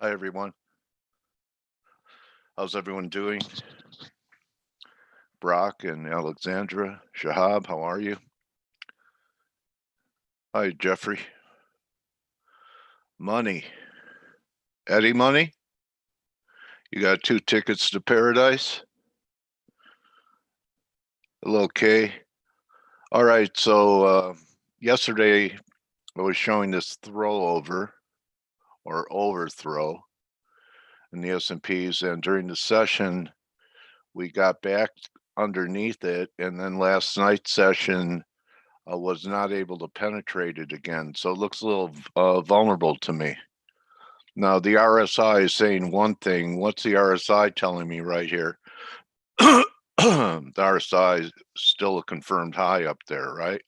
Hi, everyone. How's everyone doing? Brock and Alexandra, Shahab, how are you? Hi, Jeffrey. Money. Eddie Money? You got 2 tickets to paradise? Hello, Kay. All right, so yesterday I was showing this throw over or overthrow in the S&Ps, and during the session, we got back underneath it, and then last night's session was not able to penetrate it again. So it looks a little vulnerable to me. Now, the RSI is saying one thing. What's the RSI telling me right here? The RSI is still a confirmed high up there, right?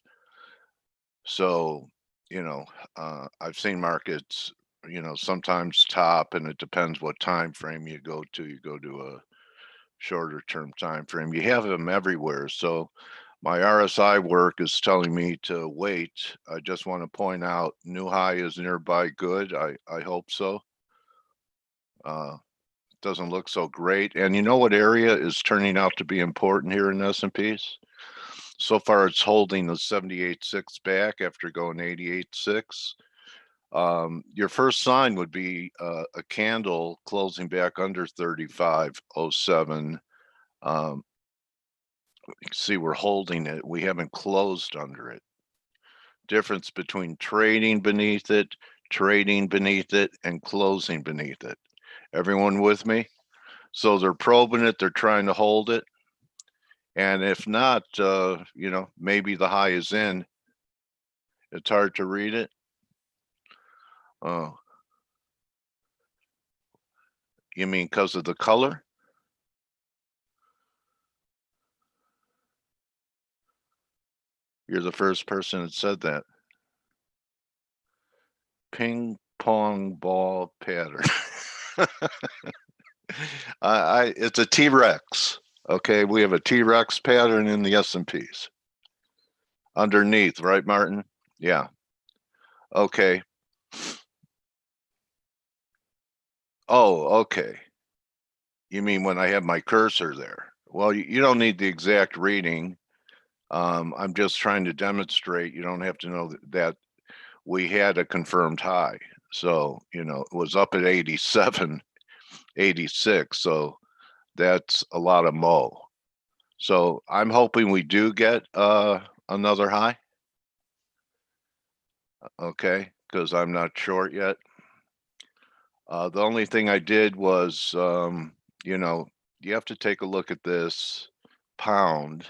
So, I've seen markets, sometimes top, and it depends what time frame you go to. You go to a shorter term time frame. You have them everywhere. So my RSI work is telling me to wait. I just want to point out new high is nearby good. I hope so. Doesn't look so great. And you know what area is turning out to be important here in S&Ps? So far, it's holding the 78.6 back after going 88.6. Your first sign would be a candle closing back under 35.07. You can see we're holding it. We haven't closed under it. Difference between trading beneath it, and closing beneath it. Everyone with me? So they're probing it, they're trying to hold it. And if not, maybe the high is in. It's hard to read it. Oh, you mean because of the color? You're the first person that said that. Ping pong ball pattern. It's a T-Rex. Okay, we have a T-Rex pattern in the S&Ps. Underneath, right, Martin? Yeah. Okay. Oh, okay. You mean when I have my cursor there? Well, you don't need the exact reading. I'm just trying to demonstrate. You don't have to know that we had a confirmed high. So, it was up at 87, 86. So that's a lot of mo. So I'm hoping we do get another high. Okay, because I'm not short yet. The only thing I did was, you have to take a look at this pound.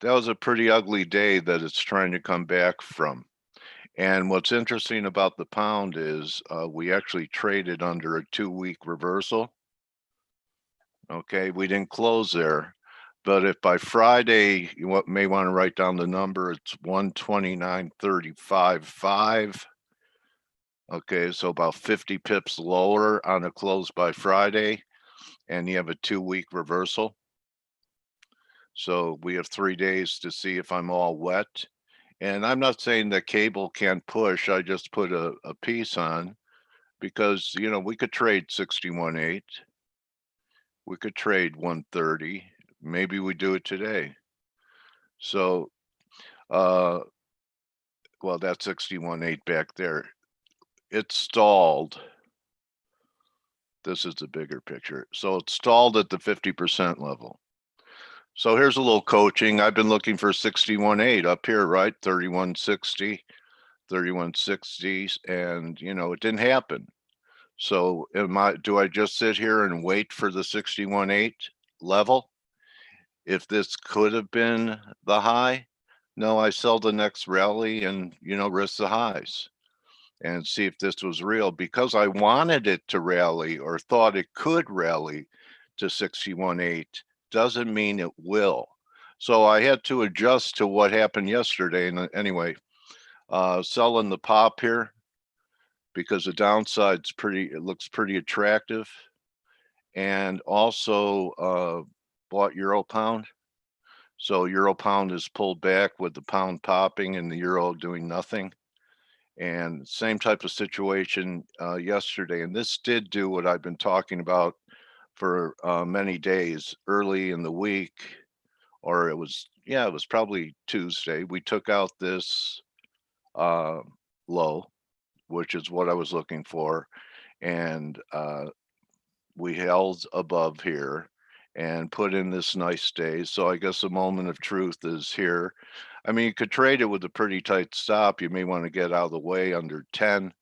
That was a pretty ugly day that it's trying to come back from. And what's interesting about the pound is we actually traded under a 2-week reversal. Okay, we didn't close there. But if by Friday, you may want to write down the number, it's 129.35.5. Okay, so about 50 pips lower on a close by Friday, and you have a 2-week reversal. So we have 3 days to see if I'm all wet. And I'm not saying that cable can't push. I just put a piece on because, we could trade 61.8. We could trade 130. Maybe we do it today. So, well, that's 61.8 back there. It stalled. This is the bigger picture. So it stalled at the 50% level. So here's a little coaching. I've been looking for 61.8 up here, right? 31.60, 31.60s, and it didn't happen. So do I just sit here and wait for the 61.8 level? If this could have been the high, no, I sell the next rally and risk the highs and see if this was real, because I wanted it to rally or thought it could rally to 61.8 doesn't mean it will. So I had to adjust to what happened yesterday. And anyway, selling the pop here because the downside's it looks pretty attractive. And also bought Euro pound. So Euro pound is pulled back with the pound popping and the euro doing nothing. And same type of situation yesterday. And this did do what I've been talking about for many days early in the week, or it was probably Tuesday. We took out this uh, low, which is what I was looking for. And we held above here and put in this nice day. So I guess the moment of truth is here. I mean, you could trade it with a pretty tight stop. You may want to get out of the way under 10.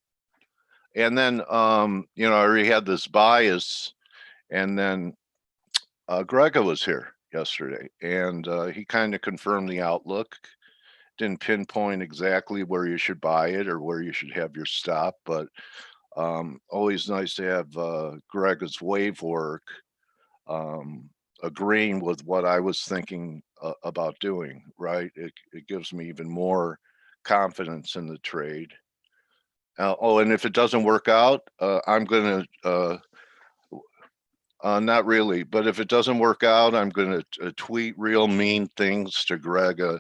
And then, I already had this bias. And then Grega was here yesterday and he kind of confirmed the outlook. Didn't pinpoint exactly where you should buy it or where you should have your stop, but always nice to have Grega's wave work agreeing with what I was thinking about doing, right? It gives me even more confidence in the trade. And if it doesn't work out, I'm going to, not really, but if it doesn't work out, I'm going to tweet real mean things to Grega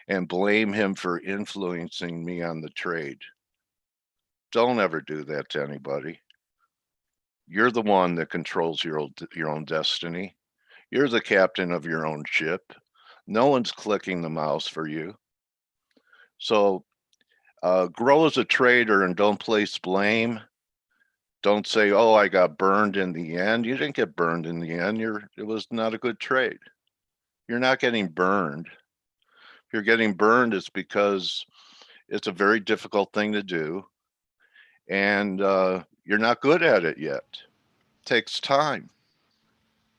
and blame him for influencing me on the trade. Don't ever do that to anybody. You're the one that controls your own destiny. You're the captain of your own ship. No one's clicking the mouse for you. So grow as a trader and don't place blame. Don't say, oh, I got burned in the end. You didn't get burned in the end. It was not a good trade. You're not getting burned. If you're getting burned, it's because it's a very difficult thing to do. And you're not good at it yet. It takes time,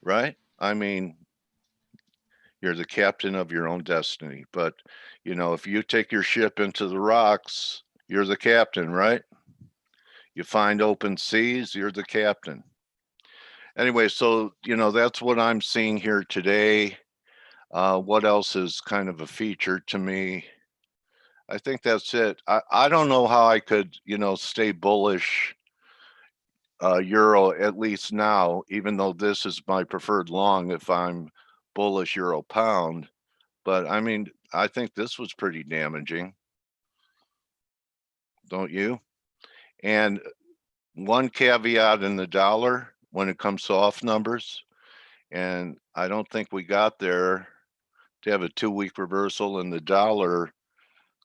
right? I mean, you're the captain of your own destiny. But, if you take your ship into the rocks, you're the captain, right? You find open seas, you're the captain. Anyway, so, that's what I'm seeing here today. What else is kind of a feature to me? I think that's it. I don't know how I could, stay bullish euro at least now, even though this is my preferred long if I'm bullish euro pound. But I mean, I think this was pretty damaging, don't you? And one caveat in the dollar when it comes to off numbers, and I don't think we got there to have a 2-week reversal in the dollar.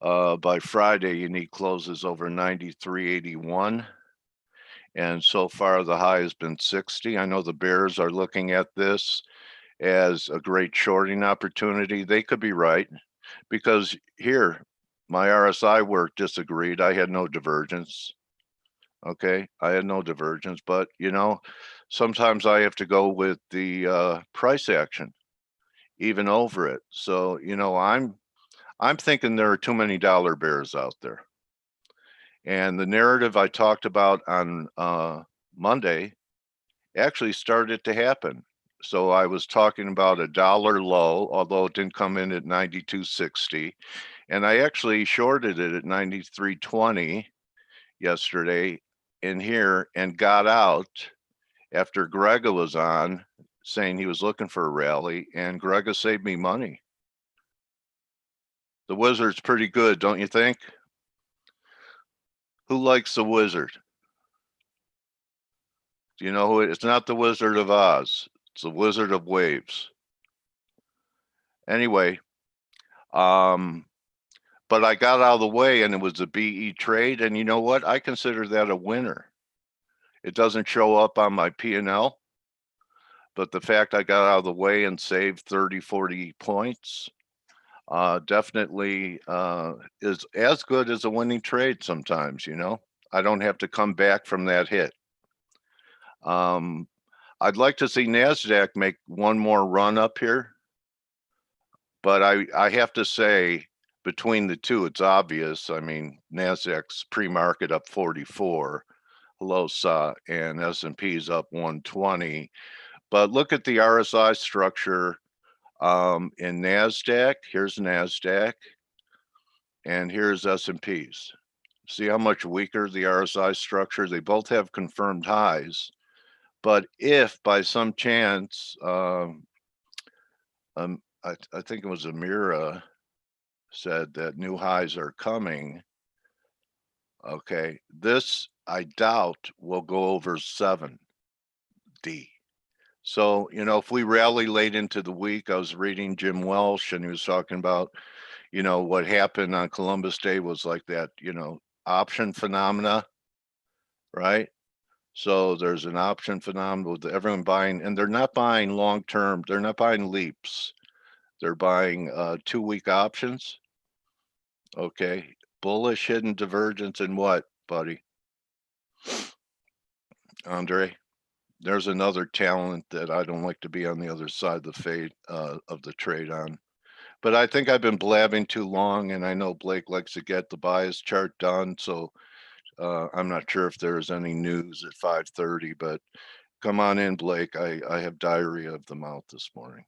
By Friday, you need closes over 93.81. And so far, the high has been 60. I know the bears are looking at this as a great shorting opportunity. They could be right because here, my RSI work disagreed. I had no divergence. Okay, I had no divergence, but sometimes I have to go with the price action, even over it. So I'm thinking there are too many dollar bears out there. And the narrative I talked about on Monday actually started to happen. So I was talking about a dollar low, although it didn't come in at 92.60. And I actually shorted it at 93.20 yesterday in here and got out after Grega was on saying he was looking for a rally, and Grega saved me money. The wizard's pretty good, don't you think? Who likes the wizard? Do you know who it's not the Wizard of Oz, it's the Wizard of Waves. Anyway, but I got out of the way and it was a BE trade, and you know what? I consider that a winner. It doesn't show up on my P&L, but the fact I got out of the way and saved 30, 40 points definitely is as good as a winning trade sometimes, I don't have to come back from that hit. I'd like to see NASDAQ make one more run up here, but I have to say between the two, it's obvious. I mean, NASDAQ's pre-market up 44, LOSA, and S&P's up 120. But look at the RSI structure in NASDAQ. Here's NASDAQ, and here's S&P's. See how much weaker the RSI structure? They both have confirmed highs. But if by some chance, I think it was Amira said that new highs are coming, Okay, this I doubt will go over 7D. So, if we rally late into the week, I was reading Jim Welsh and he was talking about, what happened on Columbus Day was like that, option phenomena, right? So there's an option phenomenon with everyone buying, and they're not buying long term, they're not buying leaps. They're buying 2-week options. Okay. Bullish hidden divergence in what, buddy? Andre? There's another talent that I don't like to be on the other side of the fade of the trade on. But I think I've been blabbing too long, and I know Blake likes to get the bias chart done. So I'm not sure if there's any news at 5:30, but come on in, Blake. I have diarrhea of the mouth this morning.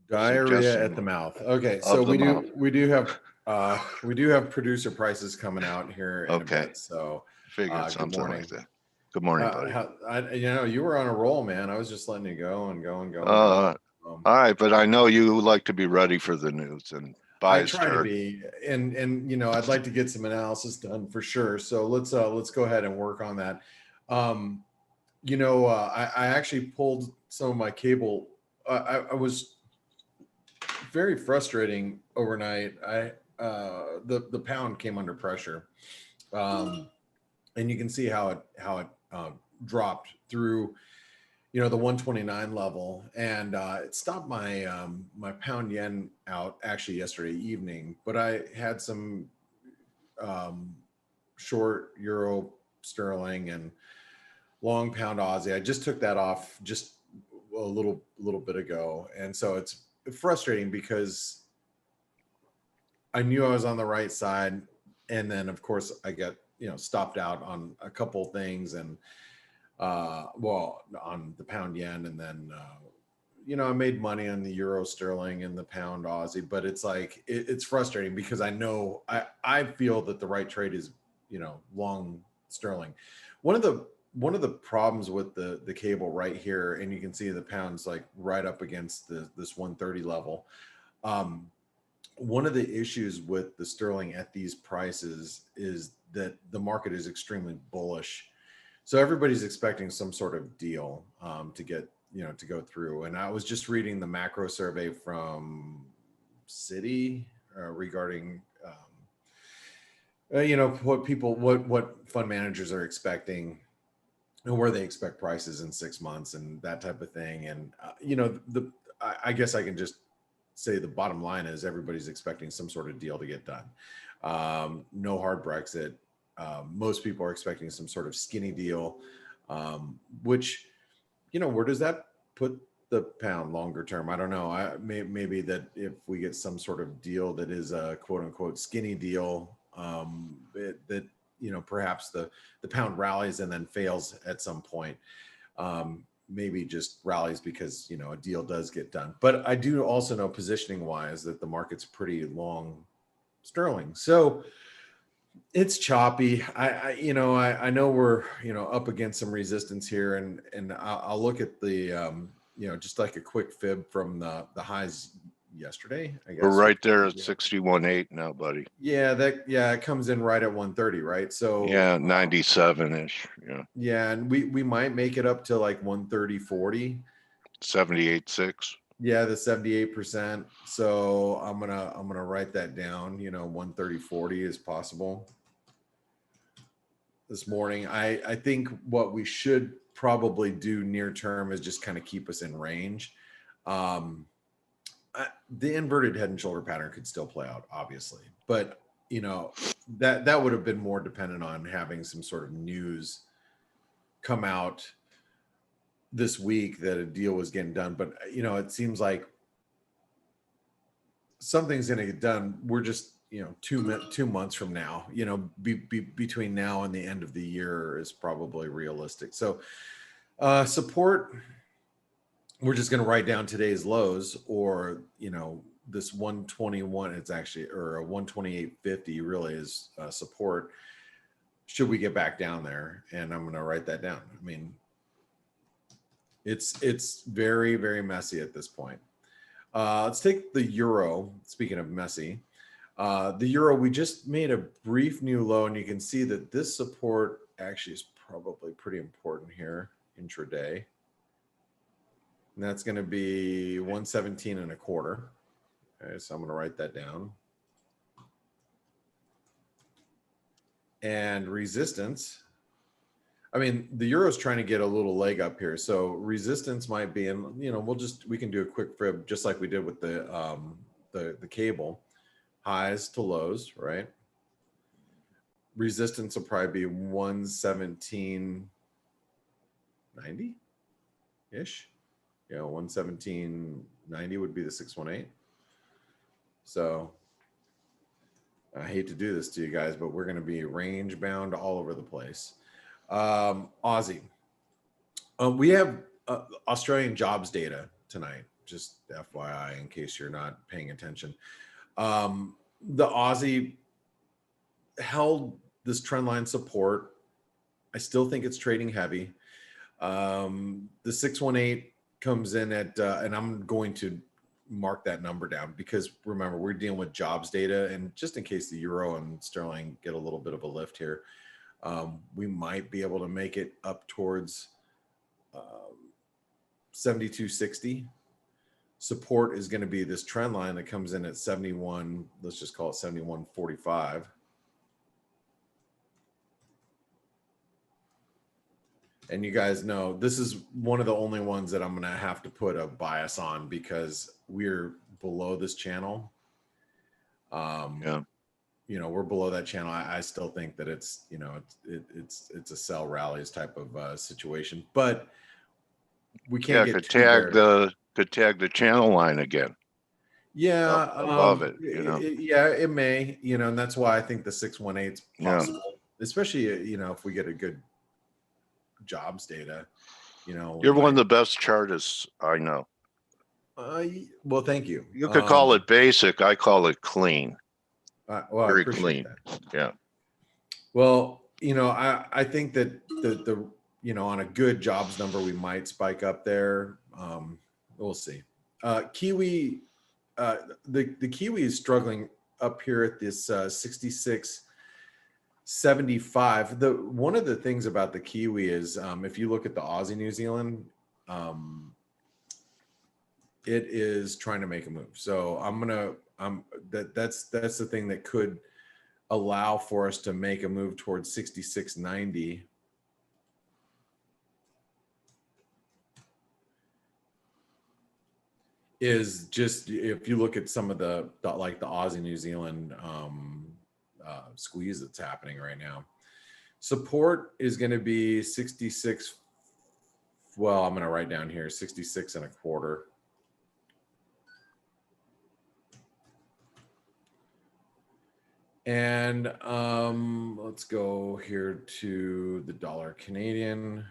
Diarrhea at the mouth. Okay, so we do have producer prices coming out here in a bit. So figured good something morning. like that. Good morning, buddy. You were on a roll, man. I was just letting you go and go and go. All right, but I know you like to be ready for the news and I try to be, and I'd like to get some analysis done for sure. So let's go ahead and work on that. I actually pulled some of my cable. I was very frustrating overnight. The pound came under pressure, and you can see how it dropped through the 129 level, and it stopped my my pound yen out actually yesterday evening. But I had some short euro sterling and long pound Aussie. I just took that off just a little bit ago, and so it's frustrating because I knew I was on the right side, and then of course I got stopped out on a couple things, and on the pound yen, and then I made money on the euro sterling and the pound Aussie. But it's like it's frustrating because I know I feel that the right trade is long sterling. One of the problems with the cable right here, and you can see the pound's like right up against this 130 level. One of the issues with the sterling at these prices is that the market is extremely bullish. So everybody's expecting some sort of deal to get, to go through. And I was just reading the macro survey from Citi regarding, what fund managers are expecting and where they expect prices in 6 months and that type of thing. And, I guess I can just say the bottom line is everybody's expecting some sort of deal to get done. No hard Brexit. Most people are expecting some sort of skinny deal, which, where does that put the pound longer term? I don't know. Maybe that if we get some sort of deal that is a quote unquote skinny deal, that perhaps the pound rallies and then fails at some point. Maybe just rallies because a deal does get done. But I do also know positioning wise that the market's pretty long sterling. So it's choppy. I know we're up against some resistance here, and I'll look at the just like a quick fib from the highs yesterday. I guess we're right there at 61.8 now, buddy. Yeah, it comes in right at 130, right? So yeah, 97-ish. Yeah, and we might make it up to like 130.40. 78.6. Yeah, the 78%. So I'm gonna write that down. 130.40 is possible. This morning, I think what we should probably do near term is just kind of keep us in range. The inverted head and shoulder pattern could still play out, obviously, but that would have been more dependent on having some sort of news come out this week that a deal was getting done. But it seems like something's going to get done. We're just 2 months from now, between now and the end of the year is probably realistic. So support, we're just going to write down today's lows, or this 121, it's actually, or a 128.50 really is support should we get back down there. And I'm going to write that down. I mean, it's very, very messy at this point. Let's take the euro. Speaking of messy, the euro, we just made a brief new low, and you can see that this support actually is probably pretty important here intraday. And that's going to be 117 and a quarter. Okay, so I'm going to write that down. And resistance. I mean, the euro's trying to get a little leg up here. So resistance might be, and we can do a quick fib just like we did with the cable. Highs to lows, right? Resistance will probably be 117.90 ish. Yeah, 117.90 would be the 618. So I hate to do this to you guys, but we're going to be range bound all over the place. Aussie. We have Australian jobs data tonight, just FYI, in case you're not paying attention. The Aussie held this trend line support. I still think it's trading heavy. The 618 comes in at, and I'm going to mark that number down because remember, we're dealing with jobs data, and just in case the euro and sterling get a little bit of a lift here, we might be able to make it up towards 72.60. Support is going to be this trend line that comes in at 71. Let's just call it 71.45. And you guys know this is one of the only ones that I'm going to have to put a bias on because we're below this channel. Yeah. We're below that channel. I still think that it's a sell rallies type of situation, but we can't get could tag the channel line again. Yeah, above it, it may, and that's why I think the 618 is possible, especially if we get a good jobs data. You're one of the best chartists I know. Well, thank you. You could call it basic. I call it clean. Well, very I appreciate clean. That. Yeah. Well, I think that the on a good jobs number we might spike up there. We'll see. Kiwi, the Kiwi is struggling up here at this 66.75. One of the things about the Kiwi is if you look at the Aussie New Zealand, it is trying to make a move. So that's the thing that could allow for us to make a move towards 66.90. Is just if you look at some of the like the Aussie New Zealand squeeze that's happening right now. Support is going to be 66. Well, I'm going to write down here 66 and a quarter. And let's go here to the dollar Canadian.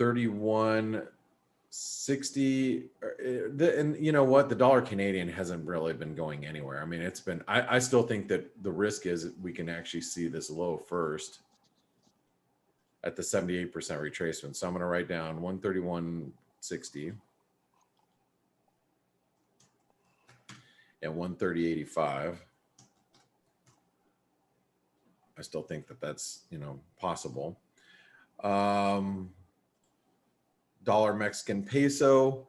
$31.60, and you know what, the dollar Canadian hasn't really been going anywhere. I mean, it's been, I still think that the risk is we can actually see this low first at the 78% retracement. So I'm going to write down 131.60 and 130.85. I still think that that's possible. Dollar Mexican peso,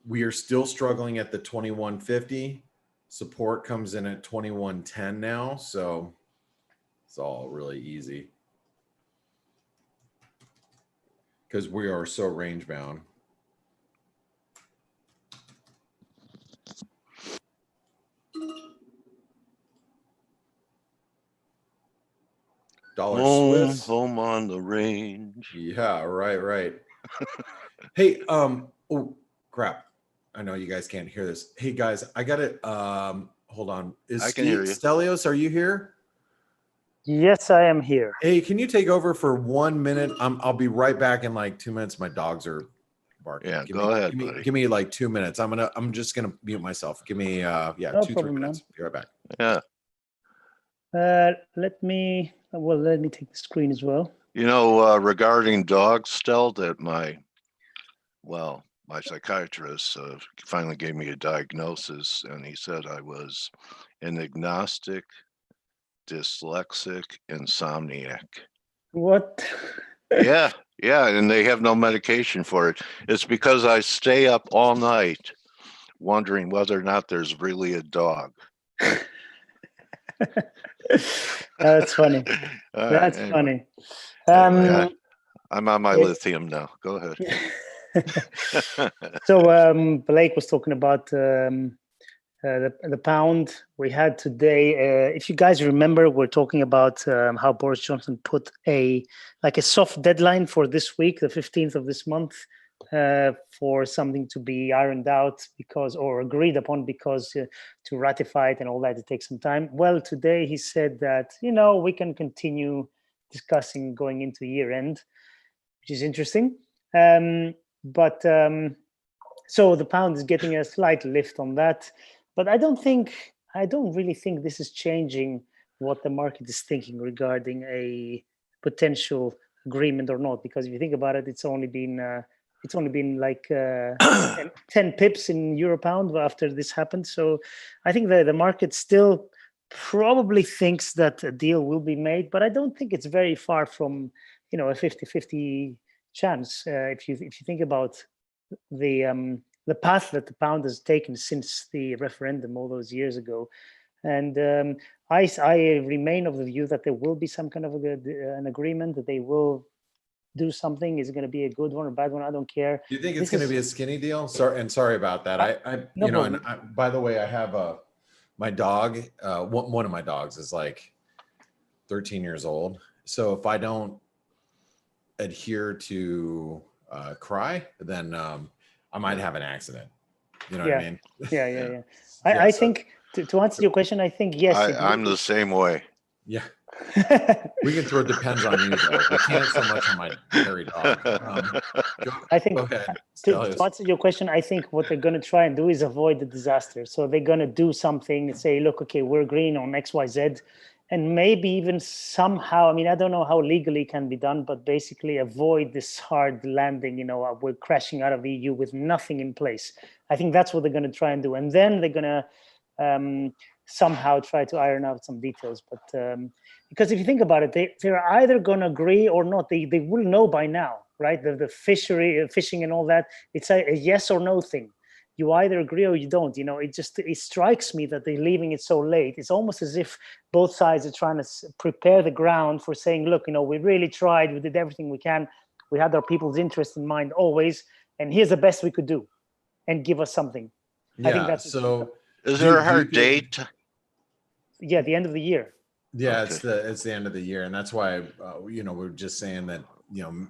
we are still struggling at the 21.50. Support comes in at 21.10 now, so it's all really easy because we are so range bound. Dollar Swiss, home on the range. Yeah, right. Hey, oh crap. I know you guys can't hear this. Hey guys, I got it. Hold on. I can hear you. Stelios, are you here? Yes, I am here. Hey, can you take over for 1 minute? I'll be right back in like 2 minutes. My dogs are barking. Yeah, go ahead, buddy. Give me like 2 minutes. I'm just gonna mute myself. Give me No 2-3 problem, minutes. Be right back. Yeah. Let me take the screen as well. Regarding dogs, Stel, that my psychiatrist finally gave me a diagnosis, and he said I was an agnostic, dyslexic, insomniac. What? Yeah, yeah, and they have no medication for it. It's because I stay up all night wondering whether or not there's really a dog. That's funny. All right, That's anyway, funny. I'm on my it- lithium now. Go ahead. So Blake was talking about the pound we had today. If you guys remember, we're talking about how Boris Johnson put a soft deadline for this week, the 15th of this month, for something to be ironed out or agreed upon, because to ratify it and all that, it takes some time. Well, today he said that, we can continue discussing going into year end, which is interesting. So the pound is getting a slight lift on that. But I don't really think this is changing what the market is thinking regarding a potential agreement or not. Because if you think about it, it's only been like 10 pips in euro pound after this happened. So I think the market still probably thinks that a deal will be made, but I don't think it's very far from a 50-50 chance. If you think about the path that the pound has taken since the referendum all those years ago. And I remain of the view that there will be some kind of an agreement, that they will do something. Is it going to be a good one or bad one? I don't care. Do you think it's going to be a skinny deal? Sorry about that. No and by the way, I have my dog. One of my dogs is like 13 years old. So if I don't adhere to cry, then I might have an accident. You know what I mean? Yeah. I think to answer your question, I think yes. I'm the same way. Yeah. We can throw depends on you though. We can't so much on my hairy dog. I think go ahead, to answer your question, I think what they're going to try and do is avoid the disaster. So they're going to do something and say, look, okay, we're agreeing on XYZ, and maybe even somehow, I don't know how legally can be done, but basically avoid this hard landing, we're crashing out of the EU with nothing in place. I think that's what they're going to try and do. And then they're going to somehow try to iron out some details. But because if you think about it, they're either going to agree or not. They will know by now, right? The fishing and all that, it's a yes or no thing. You either agree or you don't. It strikes me that they're leaving it so late. It's almost as if both sides are trying to prepare the ground for saying, look, we really tried. We did everything we can. We had our people's interest in mind always. And here's the best we could do, and give us something. Yeah. I think that's so. Is there a hard date? Yeah, the end of the year. Yeah, okay. It's the end of the year, and that's why we're just saying that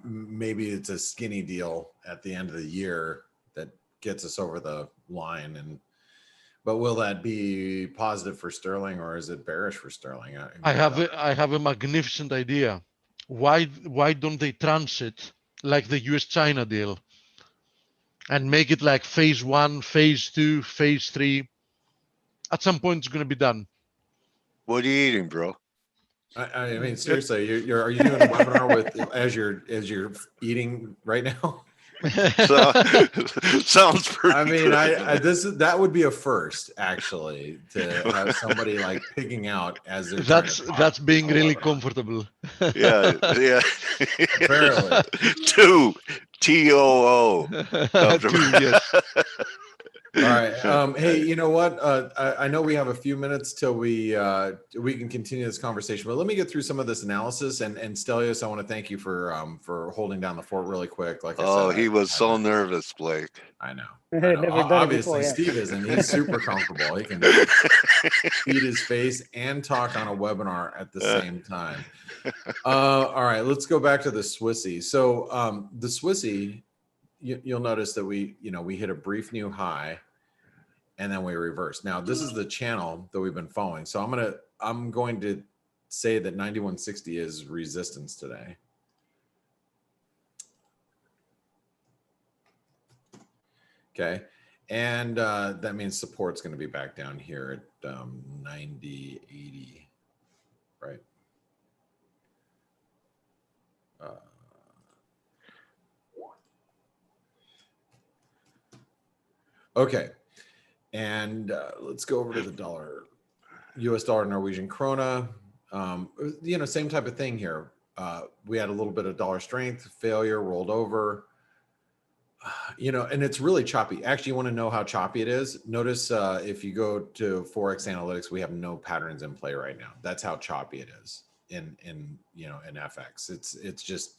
maybe it's a skinny deal at the end of the year that gets us over the line. But will that be positive for sterling, or is it bearish for sterling? I have a magnificent idea. Why don't they transit like the US-China deal and make it like phase 1, phase 2, phase 3? At some point, it's going to be done. What are you eating, bro? I mean, seriously, are you doing a webinar with as you're eating right now? So, sounds pretty. Good. That would be a first, actually, to have somebody like picking out as they're. That's being really comfortable. Yeah. Apparently. Two TOO. Yes. All right. Hey, you know what? I know we have a few minutes till we can continue this conversation, but let me get through some of this analysis. And Stelios, I want to thank you for holding down the fort really quick. Like I said, he was so nervous, Blake. I know. Obviously, before, Steve isn't. He's super comfortable. He can feed his face and talk on a webinar at the same time. All right, let's go back to the Swissy. So the Swissy. You'll notice that we hit a brief new high and then we reversed. Now this is the channel that we've been following. So I'm going to say that 9160 is resistance today. Okay. And that means support's going to be back down here at 90.80, right? Okay, and let's go over to the dollar, U.S. dollar, Norwegian krona. Same type of thing here. We had a little bit of dollar strength, failure, rolled over. And it's really choppy. Actually, you want to know how choppy it is? Notice if you go to Forex Analytics, we have no patterns in play right now. That's how choppy it is in FX. It's just,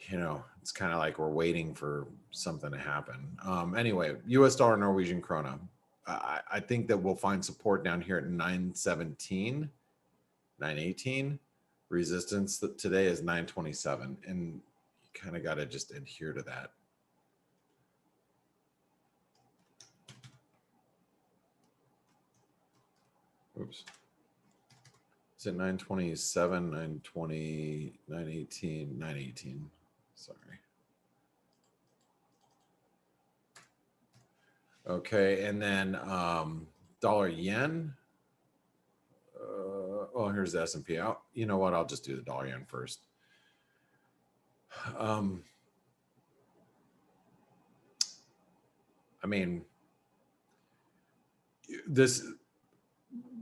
it's kind of like we're waiting for something to happen. Anyway, US dollar, Norwegian krona. I think that we'll find support down here at 917, 918. Resistance today is 927, and you kind of got to just adhere to that. Oops. Is it 927, 920, 918, 918? Sorry. Okay, and then dollar yen. Well, here's the S&P. You know what? I'll just do the dollar yen first. I mean,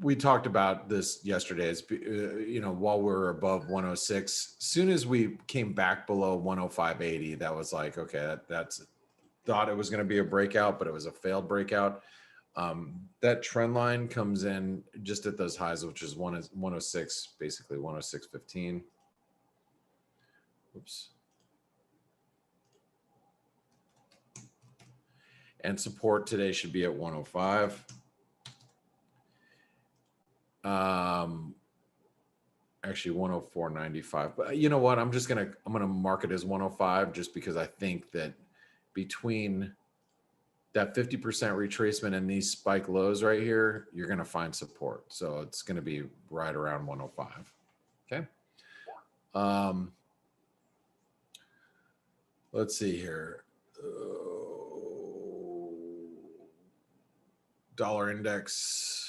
we talked about this yesterday. It's, while we're above 106, soon as we came back below 105.80, that was like, okay, that's thought it was going to be a breakout, but it was a failed breakout. That trend line comes in just at those highs, which is 106, basically 106.15. Oops. And support today should be at 105. Actually 104.95, but you know what? I'm gonna mark it as 105 just because I think that between that 50% retracement and these spike lows right here, you're gonna find support. So it's gonna be right around 105. Okay. Let's see here. Dollar index.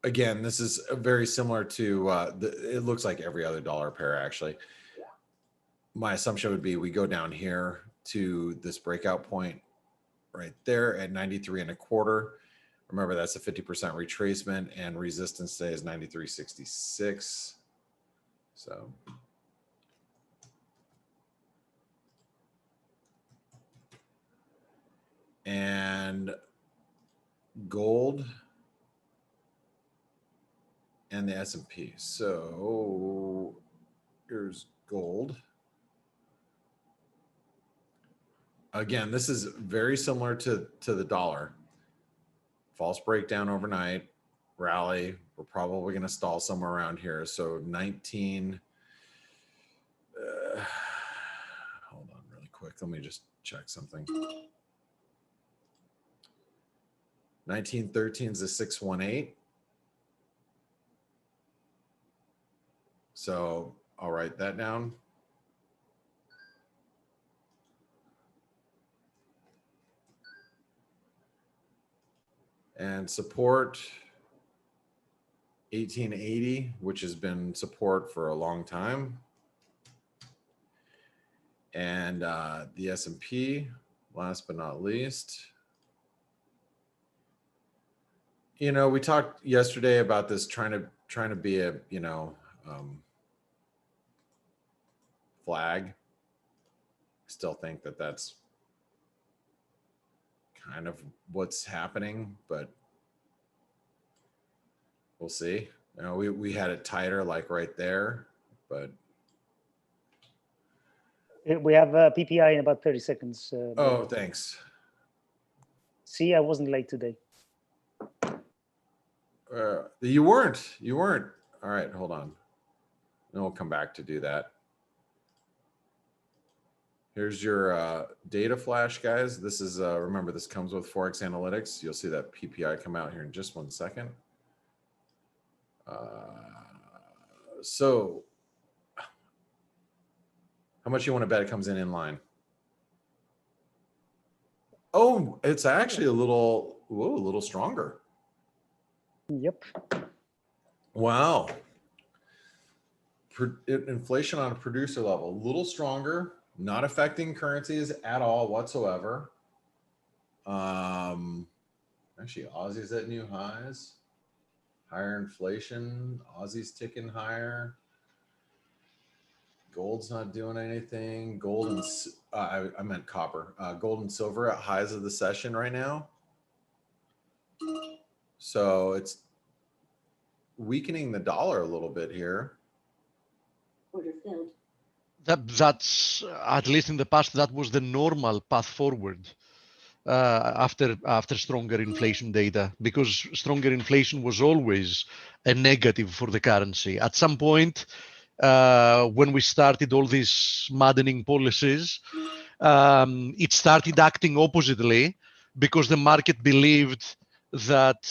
Again, this is very similar to it looks like every other dollar pair actually. My assumption would be we go down here to this breakout point right there at 93.25. Remember, that's a 50% retracement, and resistance today is 93.66. So and gold and the S&P. So here's gold. Again, this is very similar to the dollar. False breakdown overnight, rally. We're probably going to stall somewhere around here. So 19. Hold on really quick. Let me just check something. 1913 is a 618. So I'll write that down. And support 1880, which has been support for a long time. And the S&P, last but not least. We talked yesterday about this trying to be a, flag. I still think that that's kind of what's happening, but we'll see. We had it tighter, like right there, but We have PPI in about 30 seconds. oh, thanks. See, I wasn't late today. You weren't. All right, hold on. Then we'll come back to do that. Here's your data flash, guys. This is, remember, this comes with Forex Analytics. You'll see that PPI come out here in just 1 second. So how much you want to bet it comes in line? Oh, it's actually a little whoa, a little stronger. Yep. Wow. Inflation on a producer level, a little stronger, not affecting currencies at all whatsoever. Actually, Aussie's at new highs. Higher inflation. Aussie's ticking higher. Gold's not doing anything. Gold and I meant copper. Gold and silver at highs of the session right now. So it's weakening the dollar a little bit here. Order filled. That's at least in the past, that was the normal path forward after stronger inflation data, because stronger inflation was always a negative for the currency. At some point, when we started all these maddening policies, it started acting oppositely because the market believed that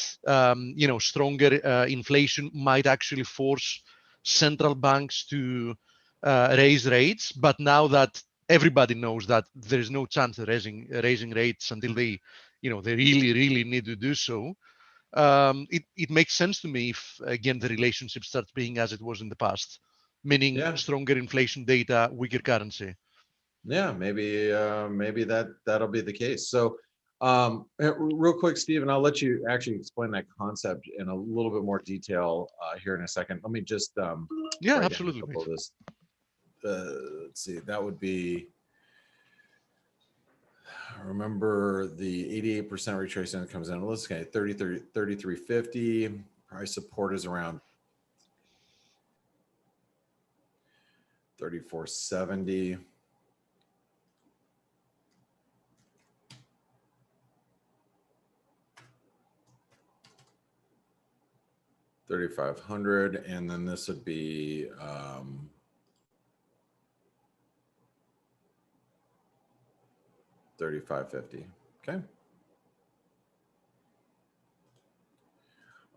stronger inflation might actually force central banks to raise rates. But now that everybody knows that there is no chance of raising rates until they really need to do so, it makes sense to me if again the relationship starts being as it was in the past, meaning stronger inflation data, weaker currency. Yeah, maybe that'll be the case. So real quick, Stephen, I'll let you actually explain that concept in a little bit more detail here in a second. Let me just yeah, write absolutely. down a couple of this. Let's see, that would be, remember the 88% retracement comes in. Let's say 33.50. Price support is around 34.70. $3,500, and then this would be $35.50. Okay.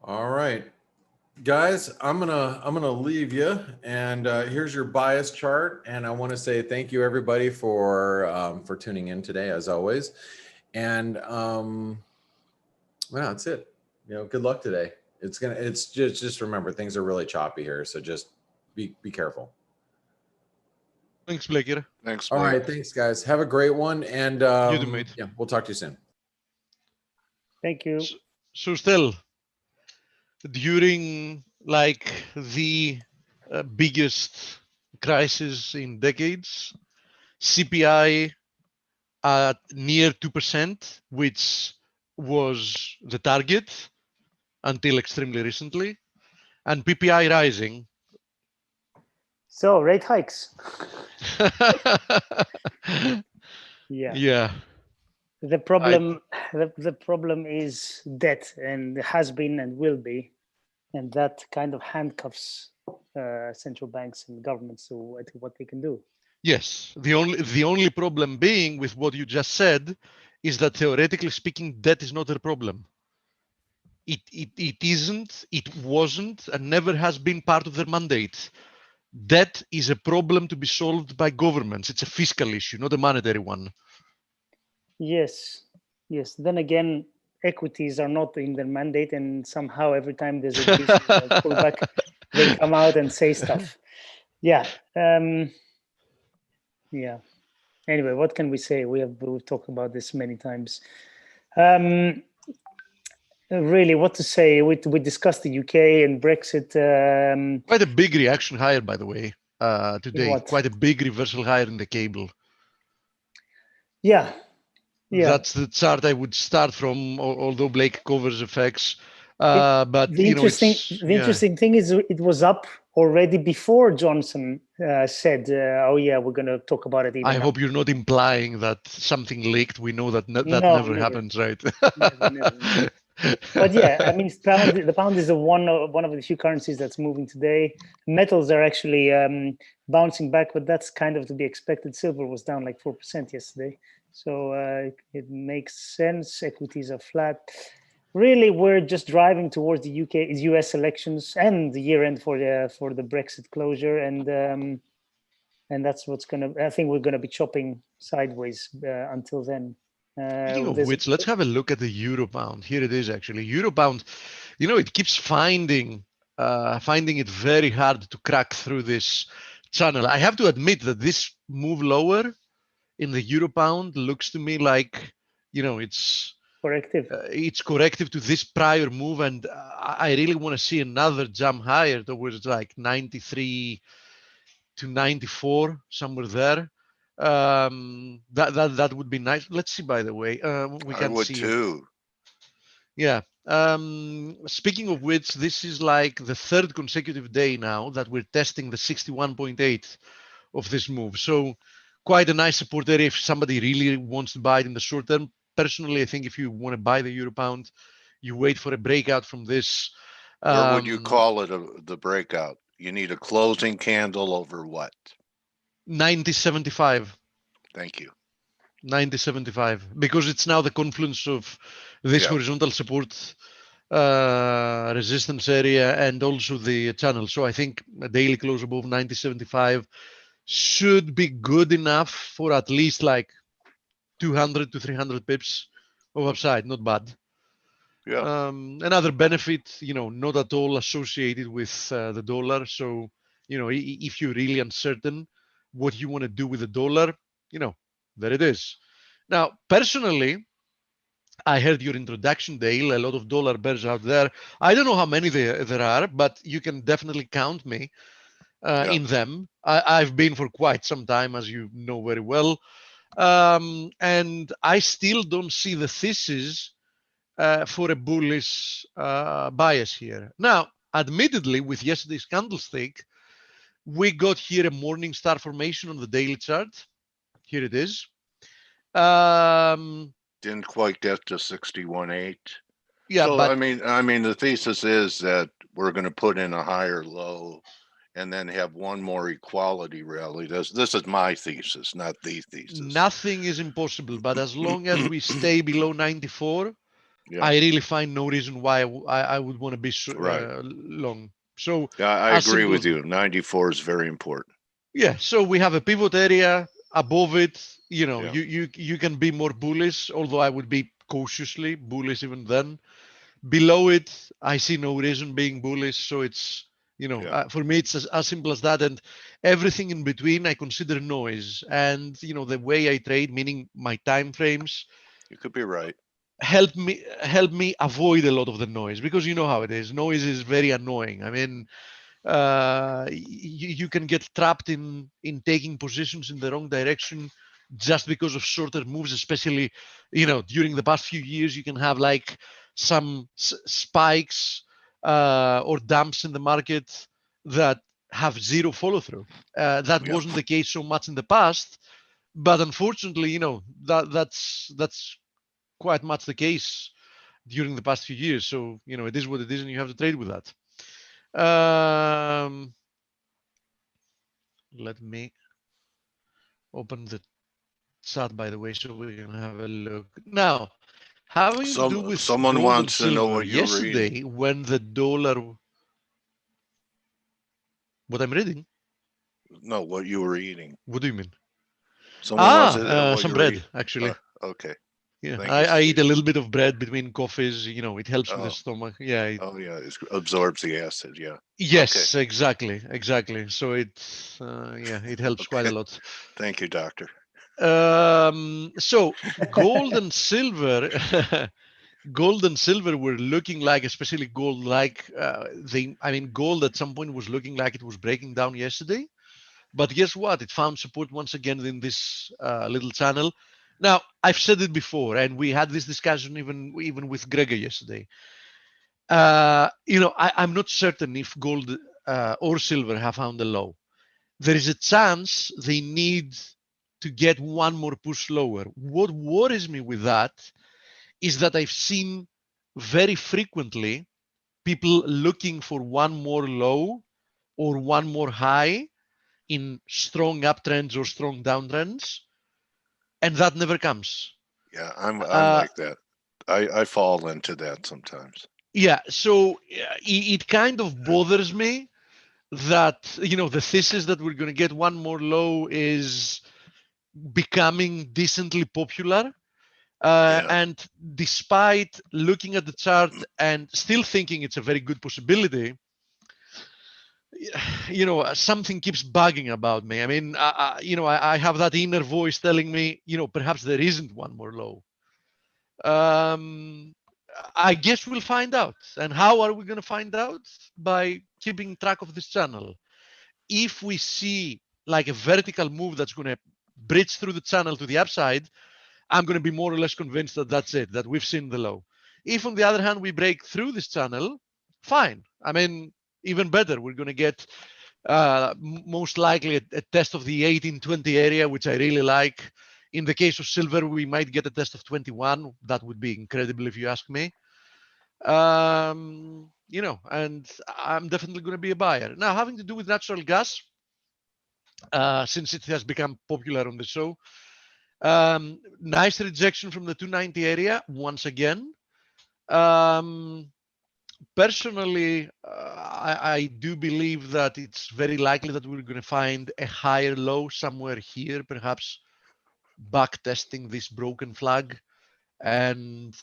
All right, guys, I'm gonna leave you, and here's your bias chart. And I want to say thank you everybody for tuning in today, as always. And well, that's it. Good luck today. It's just remember, things are really choppy here, so just be careful. Thanks, Blake. Thanks, All Blake. right, thanks guys. Have a great one, and You too, mate. yeah, we'll talk to you soon. Thank you. So still, during like the biggest crisis in decades, CPI at near 2%, which was the target until extremely recently, and PPI rising. So rate hikes. Yeah. Yeah. The problem, the problem is debt, and has been and will be, and that kind of handcuffs central banks and governments to what they can do. Yes. The only problem being with what you just said is that theoretically speaking, debt is not a problem. It isn't, it wasn't, and never has been part of their mandate. Debt is a problem to be solved by governments. It's a fiscal issue, not a monetary one. Yes. Then again, equities are not in their mandate, and somehow every time there's a pullback, they come out and say stuff. Yeah. Yeah. Anyway, what can we say? We've talked about this many times. Really, what to say? We discussed the UK and Brexit. Quite a big reaction higher, by the way, today. What? Quite a big reversal higher in the cable. Yeah. That's the chart I would start from, although Blake covers effects. But the interesting thing is it was up already before Johnson said, "Oh yeah, we're going to talk about it." I hope you're not implying that something leaked. We know that never happens, right? Never. But yeah, I mean, the pound is one of the few currencies that's moving today. Metals are actually bouncing back, but that's kind of to be expected. Silver was down like 4% yesterday, so it makes sense. Equities are flat. Really, we're just driving towards the US elections and the year end for the Brexit closure, and that's what's gonna. I think we're gonna be chopping sideways until then. Speaking of there's- which, let's have a look at the euro pound. Here it is actually. Euro pound, it keeps finding it very hard to crack through this channel. I have to admit that this move lower in the euro pound looks to me like, corrective. it's corrective to this prior move, and I really want to see another jump higher towards like 93 to 94, somewhere there. That would be nice. Let's see, by the way, we I can would see. too. Yeah. Speaking of which, this is like the third consecutive day now that we're testing the 61.8 of this move. So quite a nice support area if somebody really wants to buy it in the short term. Personally, I think if you want to buy the euro pound, you wait for a breakout from this. Where would you call it the breakout? You need a closing candle over what? 90.75. Thank you. 90.75, because it's now the confluence of this Yeah. horizontal support resistance area and also the channel. So I think a daily close above 90.75 should be good enough for at least like 200 to 300 pips of upside. Not bad. Yeah. Another benefit, not at all associated with the dollar. So, if you're really uncertain what you want to do with the dollar, there it is. Now, personally, I heard your introduction, Dale. A lot of dollar bears out there. I don't know how many there are, but you can definitely count me in them. I've been for quite some time, as you know very well. And I still don't see the thesis for a bullish bias here. Now, admittedly, with yesterday's candlestick, we got here a morning star formation on the daily chart. Here it is. Didn't quite get to 61.8. Yeah, so but I mean, the thesis is that we're going to put in a higher low and then have one more equality rally. This is my thesis, not the thesis. Nothing is impossible. But as long as we stay below 94, yeah. I really find no reason why I would want to be Right. long. So Yeah, I as agree simple with as you. 94 is very important. Yeah, so we have a pivot area above it. Yeah. You can be more bullish, although I would be cautiously bullish even then. Below it, I see no reason being bullish. So it's Yeah. for me it's as simple as that. And everything in between I consider noise. And the way I trade, meaning my time frames, You could be right. help me avoid a lot of the noise, because you know how it is. Noise is very annoying. I mean, you can get trapped in taking positions in the wrong direction just because of shorter moves, especially during the past few years. You can have like some spikes or dumps in the market that have zero follow through. That Yeah. wasn't the case so much in the past, but unfortunately, that's quite much the case during the past few years. So it is what it is, and you have to trade with that. Let me open the chat, by the way, so we can have a look. Now, having to do with someone gold wants and to know silver, what you're yesterday when the dollar, what I'm reading, No, what you were eating. what do you mean? Someone wants to know what Some you were bread, eating. actually. Okay. Yeah, Thank you, I eat a Steve. little bit of bread between coffees. It helps with the Oh. stomach. Yeah. Oh yeah, it absorbs the acid. Yeah. Yes, exactly. So it helps quite a Okay. lot. Thank you, doctor. So gold and silver, gold and silver were looking like, especially gold, like gold at some point was looking like it was breaking down yesterday. But guess what? It found support once again in this little channel. Now, I've said it before, and we had this discussion even with Gregor yesterday. I'm not certain if gold or silver have found a low. There is a chance they need to get one more push lower. What worries me with that is that I've seen very frequently people looking for one more low or one more high in strong uptrends or strong downtrends, and that never comes. Yeah, I'm like that. I fall into that sometimes. Yeah, so it kind of bothers me that the thesis that we're going to get one more low is becoming decently popular. Yeah. And despite looking at the chart and still thinking it's a very good possibility, something keeps bugging about me. I mean, I have that inner voice telling me, perhaps there isn't one more low. I guess we'll find out. And how are we going to find out? By keeping track of this channel. If we see like a vertical move that's going to bridge through the channel to the upside, I'm going to be more or less convinced that that's it, that we've seen the low. If on the other hand, we break through this channel, fine. I mean, even better, we're going to get most likely a test of the 1820 area, which I really like. In the case of silver, we might get a test of 21. That would be incredible if you ask me. And I'm definitely going to be a buyer. Now, having to do with natural gas, since it has become popular on the show, nice rejection from the 290 area once again. Personally, I do believe that it's very likely that we're going to find a higher low somewhere here, perhaps back testing this broken flag. And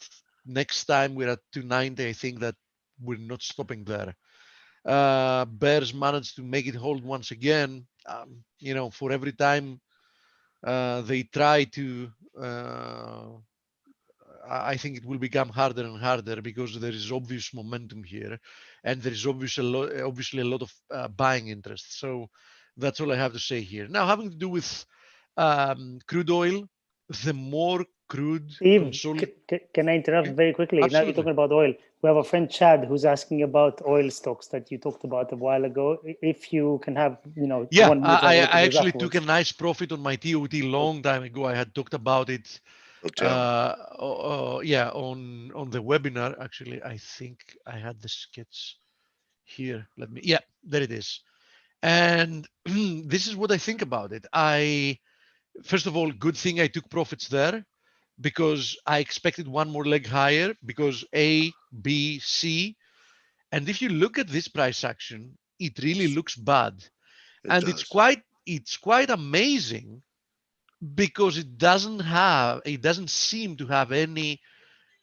next time we're at 290, I think that we're not stopping there. Bears managed to make it hold once again. For every time they try to, I think it will become harder and harder because there is obvious momentum here, and there is obviously a lot of buying interest. So that's all I have to say here. Now, having to do with crude oil, the more crude Steve, can I interrupt very quickly? Now you're talking about oil. We have a friend, Chad, who's asking about oil stocks that you talked about a while ago. If you can have, yeah, 1 minute. I actually took a nice profit on my TOT long time ago. I had talked about it. Yeah, on the webinar. Actually, I think I had the sketch here. Yeah, there it is. And this is what I think about it. First of all, good thing I took profits there, because I expected one more leg higher, because A, B, C. And if you look at this price action, it really looks bad. It's quite amazing, because it doesn't seem to have any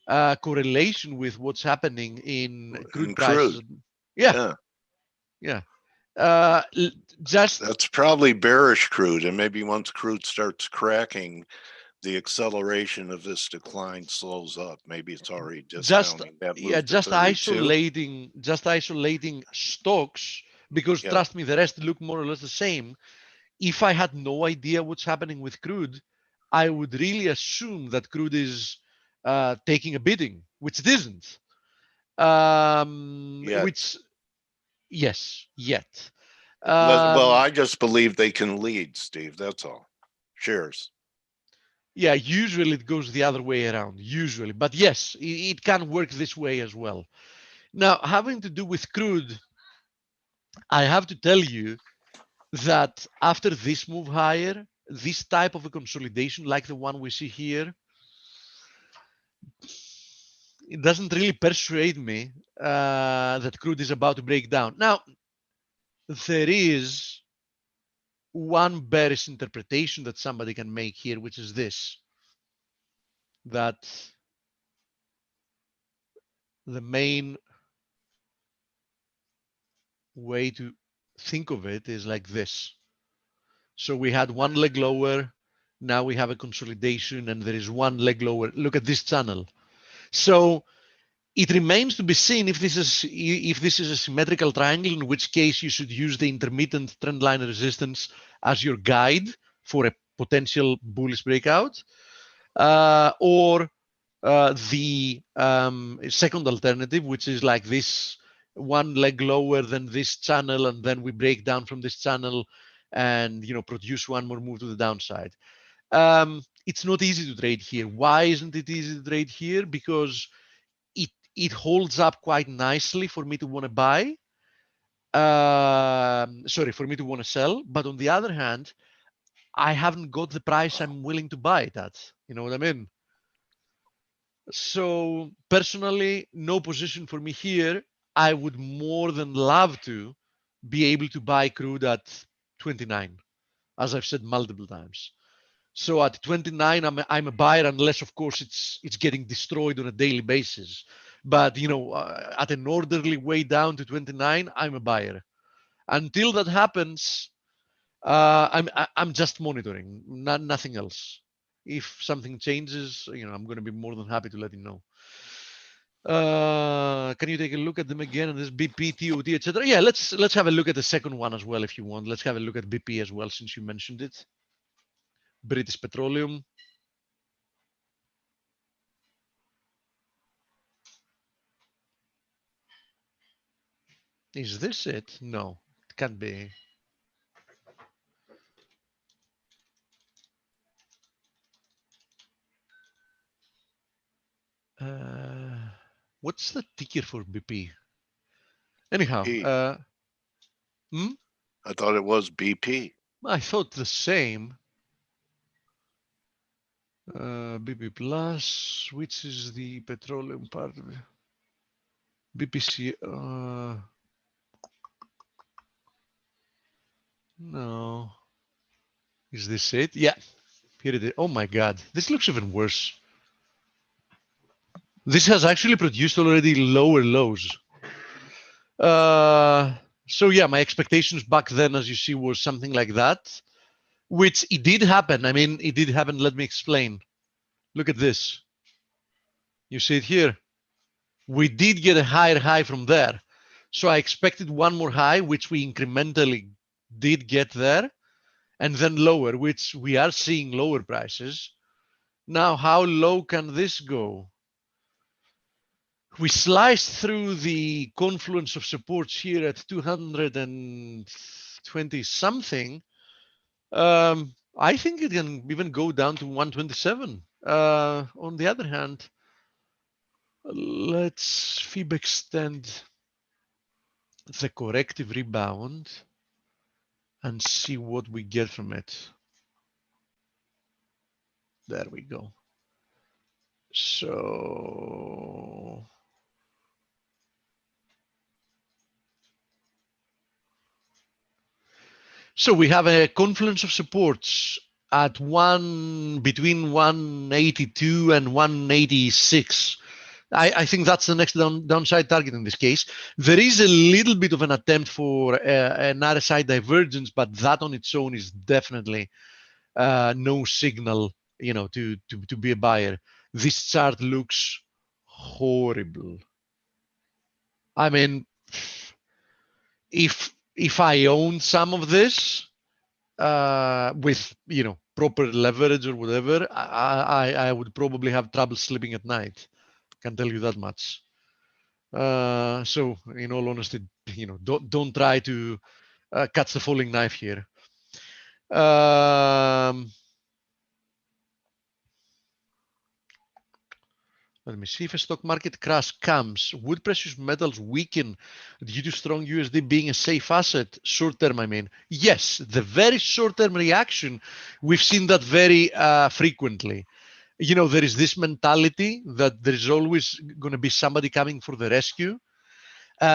correlation with what's happening in crude prices. Yeah. That's probably bearish crude, and maybe once crude starts cracking, the acceleration of this decline slows up. Maybe it's already discounting that move to 32. Just isolating stocks, because trust me, the rest look more or less the same. If I had no idea what's happening with crude, I would really assume that crude is taking a bidding, which it isn't. Yet. Well, I just believe they can lead, Steve. That's all. Cheers. Yeah, usually it goes the other way around, usually. But yes, it can work this way as well. Now, having to do with crude, I have to tell you that after this move higher, this type of a consolidation like the one we see here, it doesn't really persuade me that crude is about to break down. Now, there is one bearish interpretation that somebody can make here, which is this, that the main way to think of it is like this. So we had one leg lower, now we have a consolidation, and there is one leg lower. Look at this channel. So it remains to be seen if this is a symmetrical triangle, in which case you should use the intermittent trend line resistance as your guide for a potential bullish breakout, or the second alternative, which is like this, one leg lower than this channel, and then we break down from this channel and produce one more move to the downside. It's not easy to trade here. Why isn't it easy to trade here? Because it holds up quite nicely for me to want to buy. For me to want to sell. But on the other hand, I haven't got the price I'm willing to buy it at. You know what I mean? So personally, no position for me here. I would more than love to be able to buy crude at 29, as I've said multiple times. So at 29, I'm a buyer unless, of course, it's getting destroyed on a daily basis. But at an orderly way down to 29, I'm a buyer. Until that happens, I'm just monitoring, nothing else. If something changes, I'm going to be more than happy to let you know. Can you take a look at them again? And this BP, TOT, etc. Yeah, let's have a look at the second one as well if you want. Let's have a look at BP as well since you mentioned it. British Petroleum. Is this it? No, it can't be. What's the ticker for BP? Anyhow, E. hmm? I thought it was BP. I thought the same. BP Plus, which is the petroleum part of it. BPC. No. Is this it? Yeah. Here it is. Oh my God. This looks even worse. This has actually produced already lower lows. So yeah, my expectations back then, as you see, was something like that, which it did happen. I mean, it did happen. Let me explain. Look at this. You see it here. We did get a higher high from there. So I expected one more high, which we incrementally did get there, and then lower, which we are seeing lower prices. Now, how low can this go? We sliced through the confluence of supports here at 220 something. I think it can even go down to 127. On the other hand, let's FIB extend the corrective rebound and see what we get from it. There we go. So we have a confluence of supports at between 182 and 186. I think that's the next downside target in this case. There is a little bit of an attempt for an RSI divergence, but that on its own is definitely no signal, to be a buyer. This chart looks horrible. I mean, if I own some of this with proper leverage or whatever, I would probably have trouble sleeping at night. Can tell you that much. So in all honesty, don't try to catch the falling knife here. Let me see if a stock market crash comes. Would precious metals weaken due to strong USD being a safe asset? Short term, I mean. Yes, the very short term reaction, we've seen that very frequently. There is this mentality that there's always going to be somebody coming for the rescue.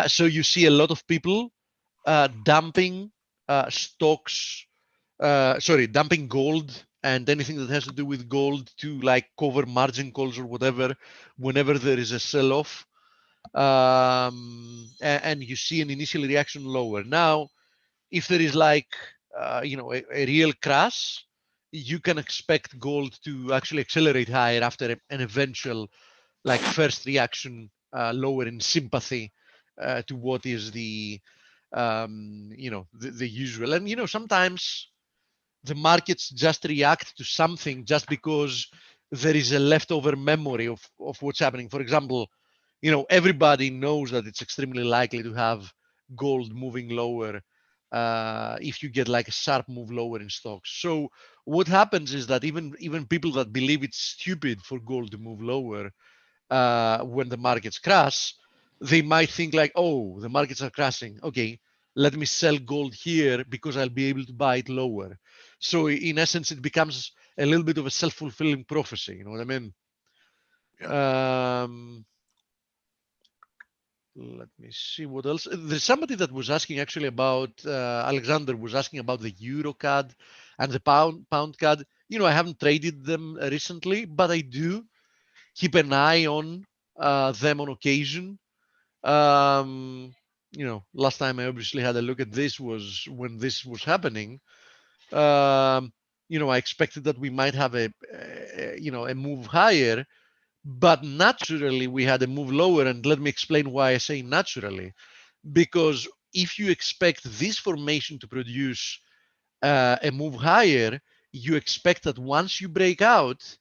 So you see a lot of people dumping stocks, dumping gold and anything that has to do with gold to cover margin calls or whatever, whenever there is a sell-off, and you see an initial reaction lower. Now, if there is a real crash, you can expect gold to actually accelerate higher after an eventual first reaction lower in sympathy to what is the usual. And sometimes the markets just react to something just because there is a leftover memory of what's happening. For example, everybody knows that it's extremely likely to have gold moving lower if you get a sharp move lower in stocks. So what happens is that even people that believe it's stupid for gold to move lower when the markets crash, they might think oh, the markets are crashing. Okay, let me sell gold here because I'll be able to buy it lower. So in essence, it becomes a little bit of a self-fulfilling prophecy. You know what I mean? Yeah. Let me see what else. There's somebody that was asking actually about, Alexander was asking about the Euro CAD and the pound CAD. I haven't traded them recently, but I do keep an eye on them on occasion. Last time I obviously had a look at this was when this was happening. I expected that we might have a move higher, but naturally we had a move lower. And let me explain why I say naturally. Because if you expect this formation to produce a move higher, you expect that once you break out,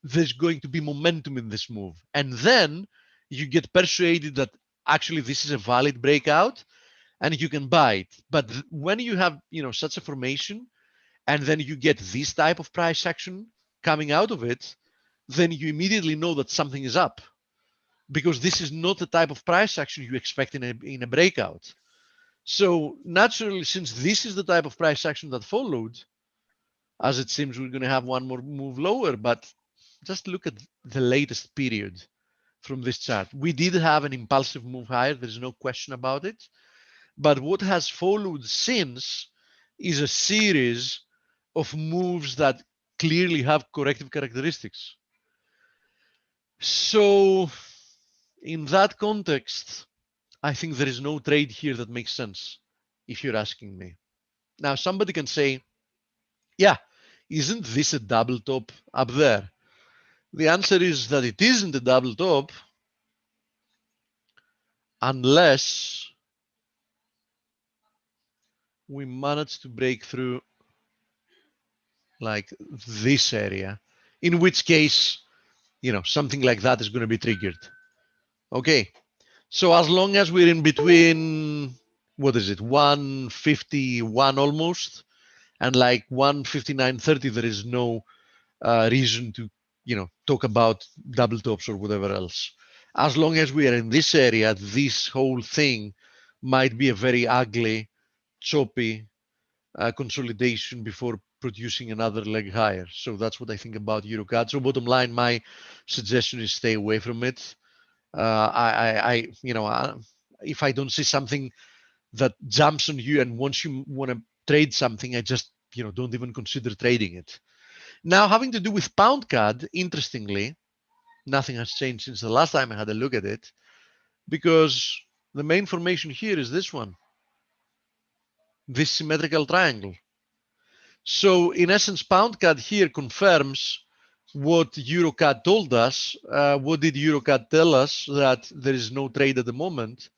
there's going to be momentum in this move. And then you get persuaded that actually this is a valid breakout and you can buy it. But when you have, such a formation and then you get this type of price action coming out of it, then you immediately know that something is up, because this is not the type of price action you expect in a breakout. So naturally, since this is the type of price action that followed, as it seems we're going to have one more move lower, but just look at the latest period from this chart. We did have an impulsive move higher, there's no question about it. But what has followed since is a series of moves that clearly have corrective characteristics. So in that context, I think there is no trade here that makes sense, if you're asking me. Now, somebody can say, yeah, isn't this a double top up there? The answer is that it isn't a double top unless we manage to break through like this area, in which case, something like that is going to be triggered. Okay, so as long as we're in between, what is it, 151 almost, and like 159.30, there is no reason to, talk about double tops or whatever else. As long as we are in this area, this whole thing might be a very ugly, choppy consolidation before producing another leg higher. So that's what I think about EuroCAD. So bottom line, my suggestion is stay away from it. If I don't see something that jumps on you, and once you want to trade something, I just, don't even consider trading it. Now, having to do with pound CAD, interestingly, nothing has changed since the last time I had a look at it, because the main formation here is this one, this symmetrical triangle. So in essence, pound CAD here confirms what EuroCAD told us. What did EuroCAD tell us? That there is no trade at the moment.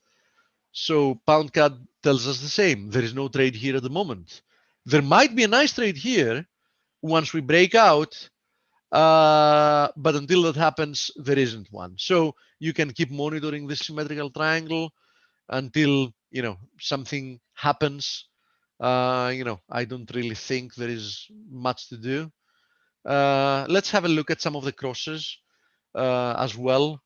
So pound CAD tells us the same. There is no trade here at the moment. There might be a nice trade here once we break out, but until that happens, there isn't one. So you can keep monitoring this symmetrical triangle until something happens. I don't really think there is much to do. Let's have a look at some of the crosses as well.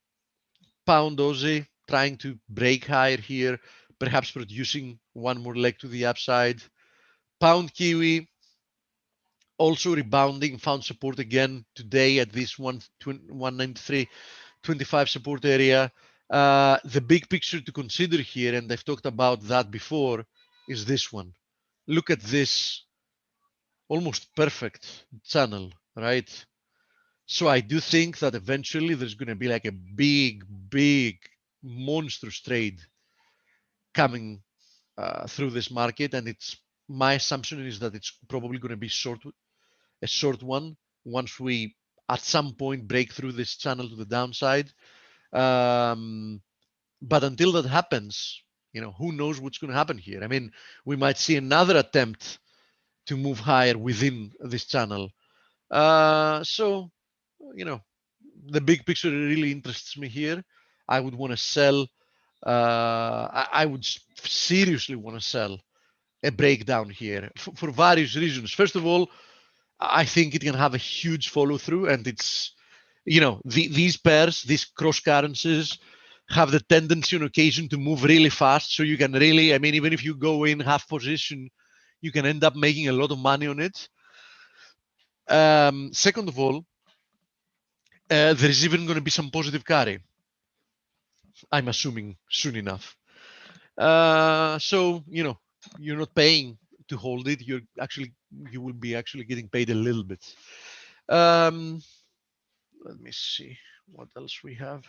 Pound Aussie trying to break higher here, perhaps producing one more leg to the upside. Pound Kiwi also rebounding, found support again today at this 193.25 support area. The big picture to consider here, and I've talked about that before, is this one. Look at this almost perfect channel, right? So I do think that eventually there's going to be like a big, monstrous trade coming through this market, and my assumption is that it's probably going to be a short one once we at some point break through this channel to the downside. But until that happens, who knows what's going to happen here? I mean, we might see another attempt to move higher within this channel. So, the big picture really interests me here. I would want to sell. I would seriously want to sell a breakdown here for various reasons. First of all, I think it can have a huge follow through, and it's, these pairs, these cross currencies, have the tendency on occasion to move really fast. So you can really, even if you go in half position, you can end up making a lot of money on it. Second of all, there is even going to be some positive carry, I'm assuming, soon enough. So, you're not paying to hold it, you will be actually getting paid a little bit. Let me see what else we have.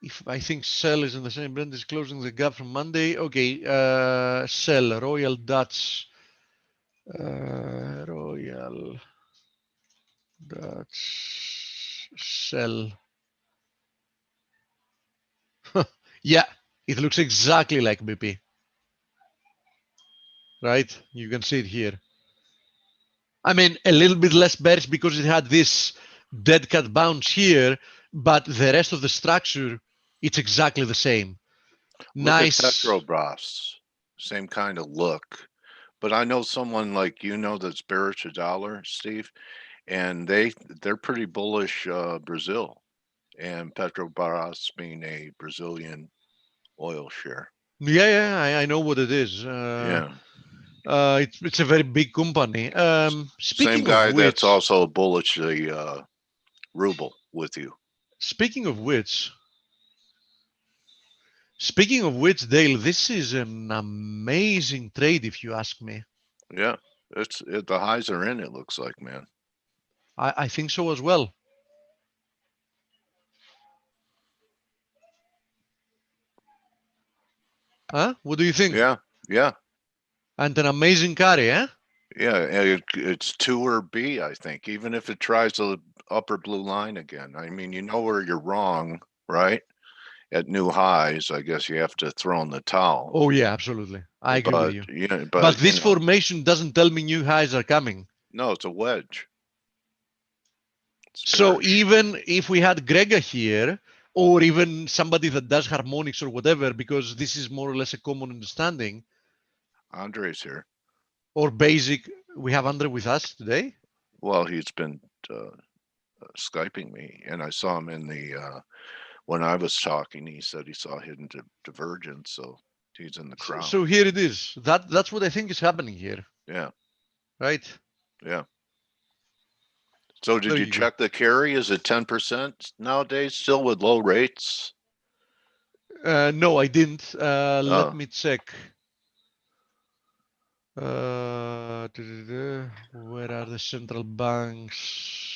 If I think Shell is in the same brand, is closing the gap from Monday. Okay, Shell, Royal Dutch, Royal Dutch Shell. Yeah, it looks exactly like BP. Right? You can see it here. I mean, a little bit less bearish because it had this dead cat bounce here, but the rest of the structure, it's exactly the same. Look at Nice. Petrobras, same kind of look. But I know someone like that's bearish a dollar, Steve, and they're pretty bullish Brazil, and Petrobras being a Brazilian oil share. Yeah, I know what it is. Yeah. It's a very big company. Same Speaking guy of which, that's also bullish the ruble with you. speaking of which, Dale, this is an amazing trade, if you ask me. Yeah, the highs are in. It looks like, man. I think so as well. Huh? What do you think? Yeah. And an amazing carry, eh? Yeah, it's 2 or B, I think. Even if it tries the upper blue line again, I mean, where you're wrong, right? At new highs, I guess you have to throw in the towel. Oh yeah, absolutely. I agree with you. Yeah, But this formation doesn't tell me new highs are coming. No, it's a wedge. So even if we had Gregor here, or even somebody that does harmonics or whatever, because this is more or less a common understanding. Andre's here. Or basic, we have Andre with us today. Well, he's been Skyping me, and I saw him in the when I was talking. He said he saw hidden divergence, so he's in the crowd. So here it is. That's what I think is happening here. Yeah. Right. Yeah. So did you check the carry? Is it 10% nowadays still with low rates? No, I didn't. Let me check. Where are the central banks?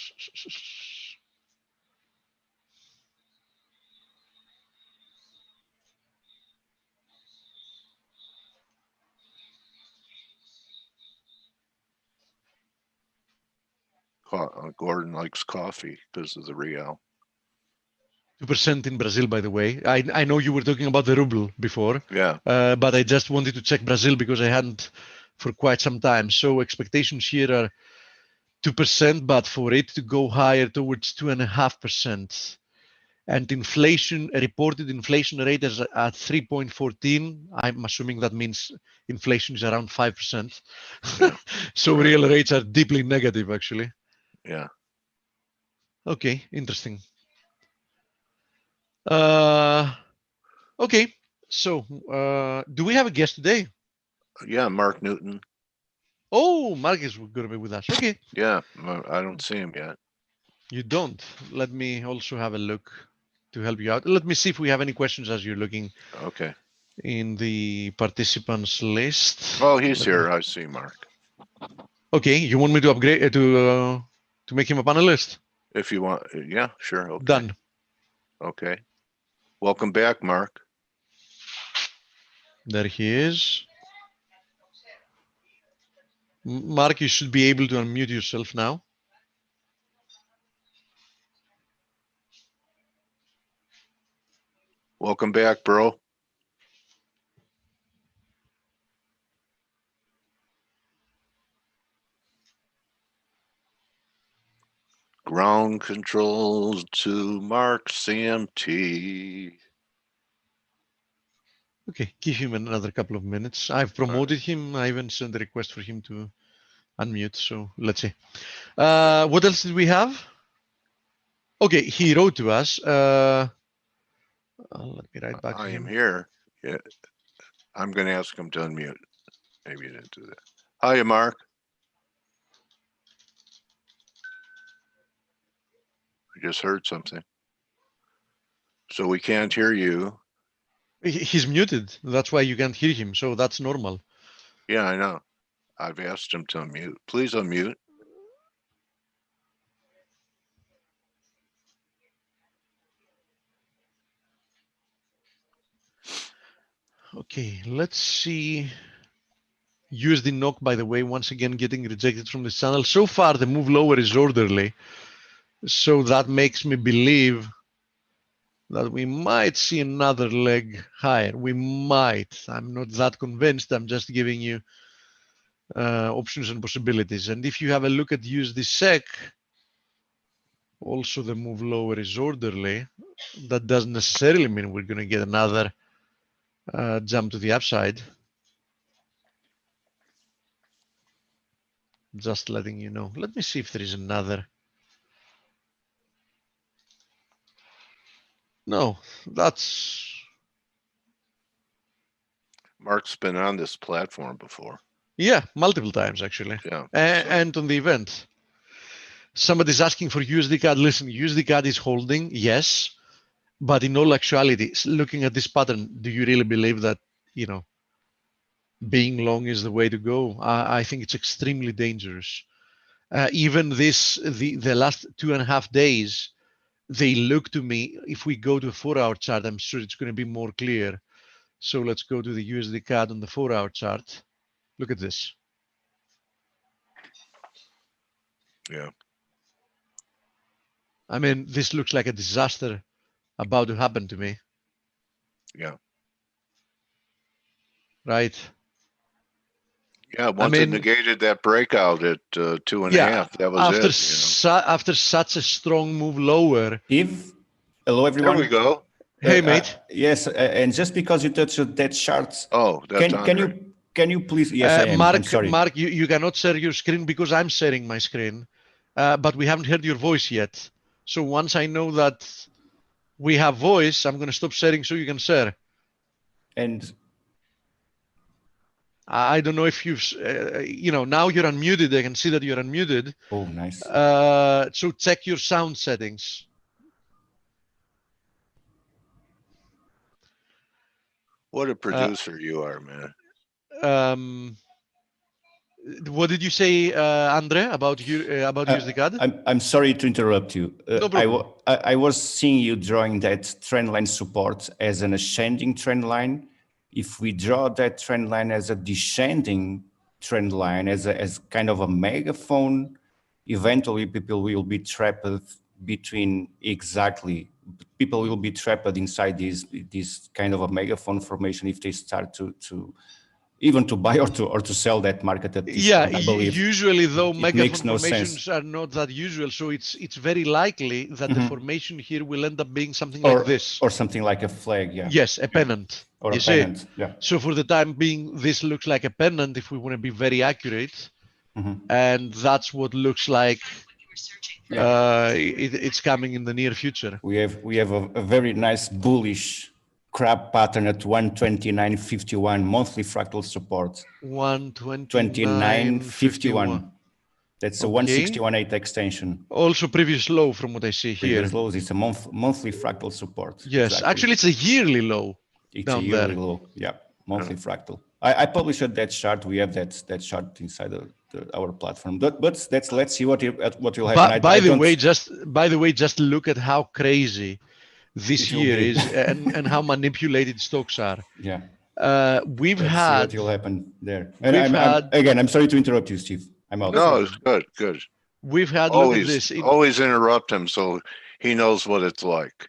Gordon likes coffee because of the real. 2% in Brazil, by the way. I know you were talking about the ruble before. Yeah. But I just wanted to check Brazil because I hadn't for quite some time. So expectations here are 2%, but for it to go higher towards 2.5%. And inflation, a reported inflation rate is at 3.14. I'm assuming that means inflation is around 5%. Yeah. So right. Real rates are deeply negative, actually. Yeah. Okay, interesting. Okay, so do we have a guest today? Yeah, Mark Newton. Oh, Mark is going to be with us. Okay. Yeah, I don't see him yet. You don't? Let me also have a look to help you out. Let me see if we have any questions as you're looking. Okay. In the participants list. Oh, he's here. I see Mark. Okay, you want me to upgrade to make him a panelist? If you want, yeah, sure. Okay. Done. Okay. Welcome back, Mark. There he is. Mark, you should be able to unmute yourself now. Welcome back, bro. Ground control to Mark CMT. Okay, give him another couple of minutes. I've promoted him. I even sent a request for him to unmute. So let's see. What else did we have? Okay, he wrote to us. Let me write back. I am here. Yeah, I'm going to ask him to unmute. Maybe you didn't do that. Hiya, Mark. I just heard something. So we can't hear you. He's muted. That's why you can't hear him. So that's normal. Yeah, I know. I've asked him to unmute. Please unmute. Okay, let's see. USD NOK, by the way, once again getting rejected from this channel. So far, the move lower is orderly. So that makes me believe that we might see another leg higher. We might. I'm not that convinced. I'm just giving you options and possibilities. And if you have a look at USD SEK, also the move lower is orderly. That doesn't necessarily mean we're going to get another jump to the upside. Just letting you know. Let me see if there is another. No, that's Mark's been on this platform before. yeah, multiple times actually, Yeah. so- and on the event. Somebody's asking for USD CAD. Listen, USD CAD is holding, yes, but in all actuality, looking at this pattern, do you really believe that being long is the way to go? I think it's extremely dangerous. Even the last 2.5 days, they look to me. If we go to a 4-hour chart, I'm sure it's going to be more clear. So let's go to the USD CAD on the 4-hour chart. Look at this. Yeah. I mean, this looks like a disaster about to happen to me, Yeah. right? Yeah. Once it mean, negated that breakout at 2.5, Yeah, that was after it. after such a strong move lower. Eve, hello There everyone. we go. Hey, mate. Yes, and just because you touched that chart, Oh, that's Andre. can you please? Yes, I am. Mark, I'm sorry. Mark, you cannot share your screen because I'm sharing my screen, but we haven't heard your voice yet. So once I know that we have voice, I'm going to stop sharing so you can share. And I don't know if you've, now you're unmuted. I can see that you're unmuted. oh, nice. So check your sound settings. What a producer you are, man. What did you say, Andre, about USD CAD? I'm sorry to interrupt you. No problem. I was seeing you drawing that trend line support as an ascending trend line. If we draw that trend line as a descending trend line, as kind of a megaphone, eventually people will be trapped between people will be trapped inside this kind of a megaphone formation if they start to even to buy or to sell that market at this point, I believe. Usually though, it megaphone makes no formations sense. are not that usual, so it's very likely that the formation here will end up being something or, like this. Or something like a flag, yeah. Yes, a pennant. Or you a see? pennant, yeah. So for the time being, this looks like a pennant if we want to be very accurate. And that's what looks like it's coming in the near future. We have a very nice bullish crab pattern at 129.51 monthly fractal support. 129.51. That's a 161.8 extension. Also previous low from what I see here. Previous lows, it's a monthly fractal support. Yes, exactly. Actually it's a yearly low. It's a yearly low, yeah, monthly fractal. I published that chart. We have that chart inside our platform. But let's see what will happen. By the way, just look at how crazy this year is and how manipulated stocks are. Yeah. We've let's had see what will happen there. And I'm sorry to interrupt you, Steve. I'm out. No, it's good. We've had always interrupt him so he knows what it's like.